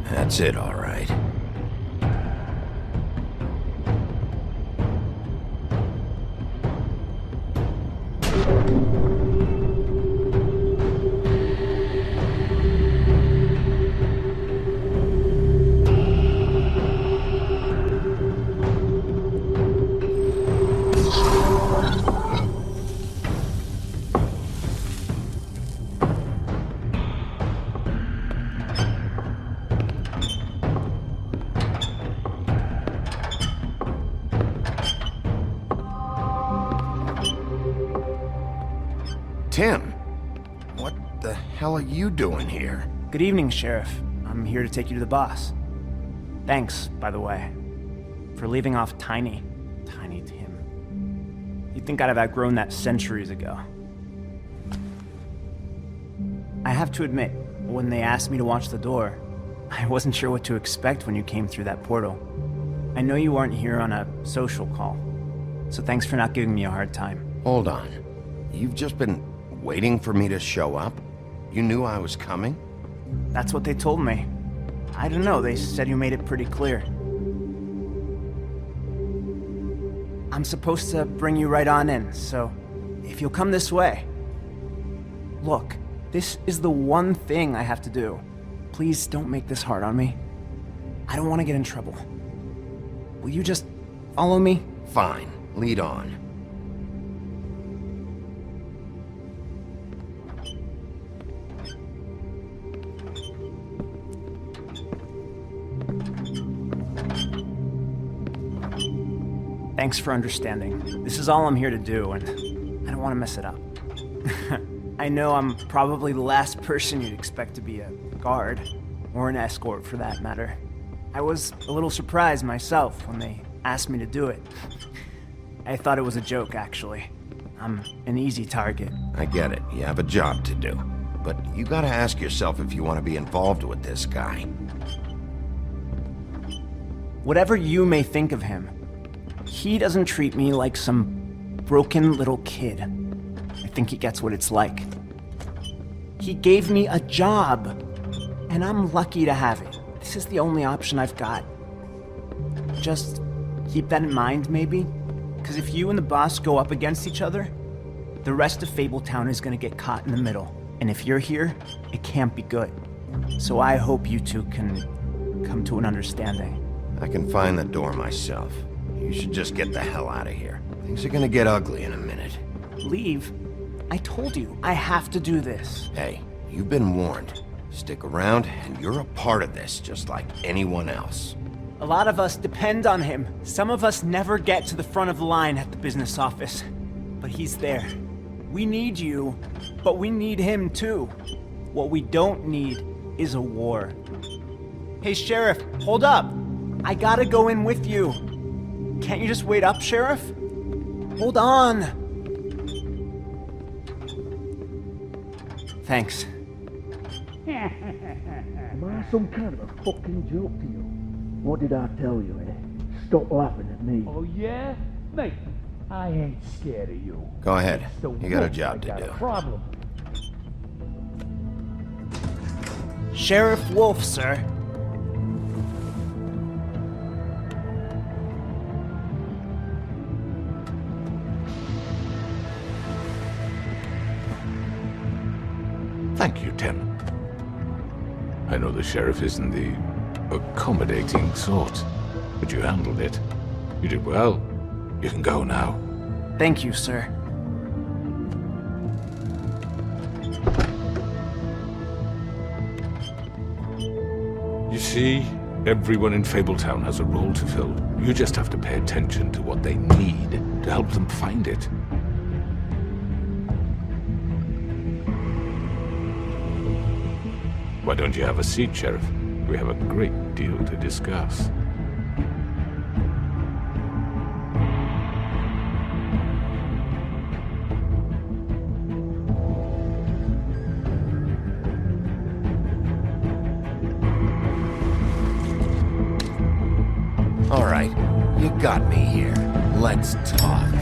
That's it, all right. Tim, what the hell are you doing here? Good evening, Sheriff. I'm here to take you to the boss. Thanks, by the way, for leaving off Tiny Tim. You'd think I'd have outgrown that centuries ago. I have to admit, when they asked me to watch the door, I wasn't sure what to expect when you came through that portal. I know you weren't here on a social call, so thanks for not giving me a hard time. Hold on. You've just been waiting for me to show up? You knew I was coming? That's what they told me. I don't know, they said you made it pretty clear. I'm supposed to bring you right on in, so if you'll come this way. Look, this is the one thing I have to do. Please don't make this hard on me. I don't want to get in trouble. Will you just follow me? Fine, lead on. Thanks for understanding. This is all I'm here to do, and I don't want to mess it up. I know I'm probably the last person you'd expect to be a guard, or an escort for that matter. I was a little surprised myself when they asked me to do it. I thought it was a joke, actually. I'm an easy target. I get it. You have a job to do. But you gotta ask yourself if you want to be involved with this guy. Whatever you may think of him, he doesn't treat me like some broken little kid. I think he gets what it's like. He gave me a job, and I'm lucky to have it. This is the only option I've got. Just keep that in mind, maybe? Because if you and the boss go up against each other, the rest of Fabletown is gonna get caught in the middle. And if you're here, it can't be good. So I hope you two can come to an understanding. I can find the door myself. You should just get the hell out of here. Things are gonna get ugly in a minute. Leave? I told you, I have to do this. Hey, you've been warned. Stick around, and you're a part of this, just like anyone else. A lot of us depend on him. Some of us never get to the front of the line at the business office. But he's there. We need you, but we need him too. What we don't need is a war. Hey, Sheriff, hold up. I gotta go in with you. Can't you just wait up, Sheriff? Hold on. Thanks. Am I some kind of a fucking joke to you? What did I tell you, eh? Stop laughing at me. Oh, yeah? Mate, I ain't scared of you. Go ahead. So You got a look, job to I got do. a problem. Sheriff Wolf, sir. Thank you, Tim. I know the sheriff isn't the accommodating sort, but you handled it. You did well. You can go now. Thank you, sir. You see, everyone in Fabletown has a role to fill. You just have to pay attention to what they need to help them find it. Why don't you have a seat, Sheriff? We have a great deal to discuss. All right, you got me here. Let's talk.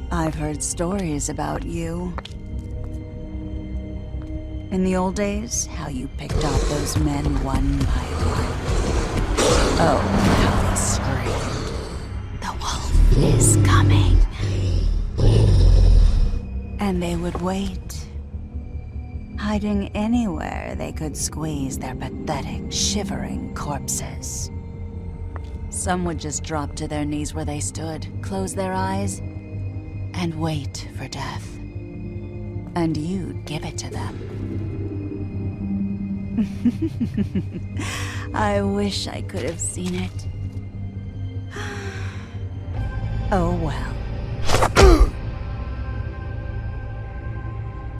I've heard stories about you. In the old days, how you picked off those men one by one. Oh, how they screamed. The wolf is coming. And they would wait, hiding anywhere they could squeeze their pathetic, shivering corpses. Some would just drop to their knees where they stood, close their eyes, and wait for death. And you'd give it to them. I wish I could have seen it. Oh well.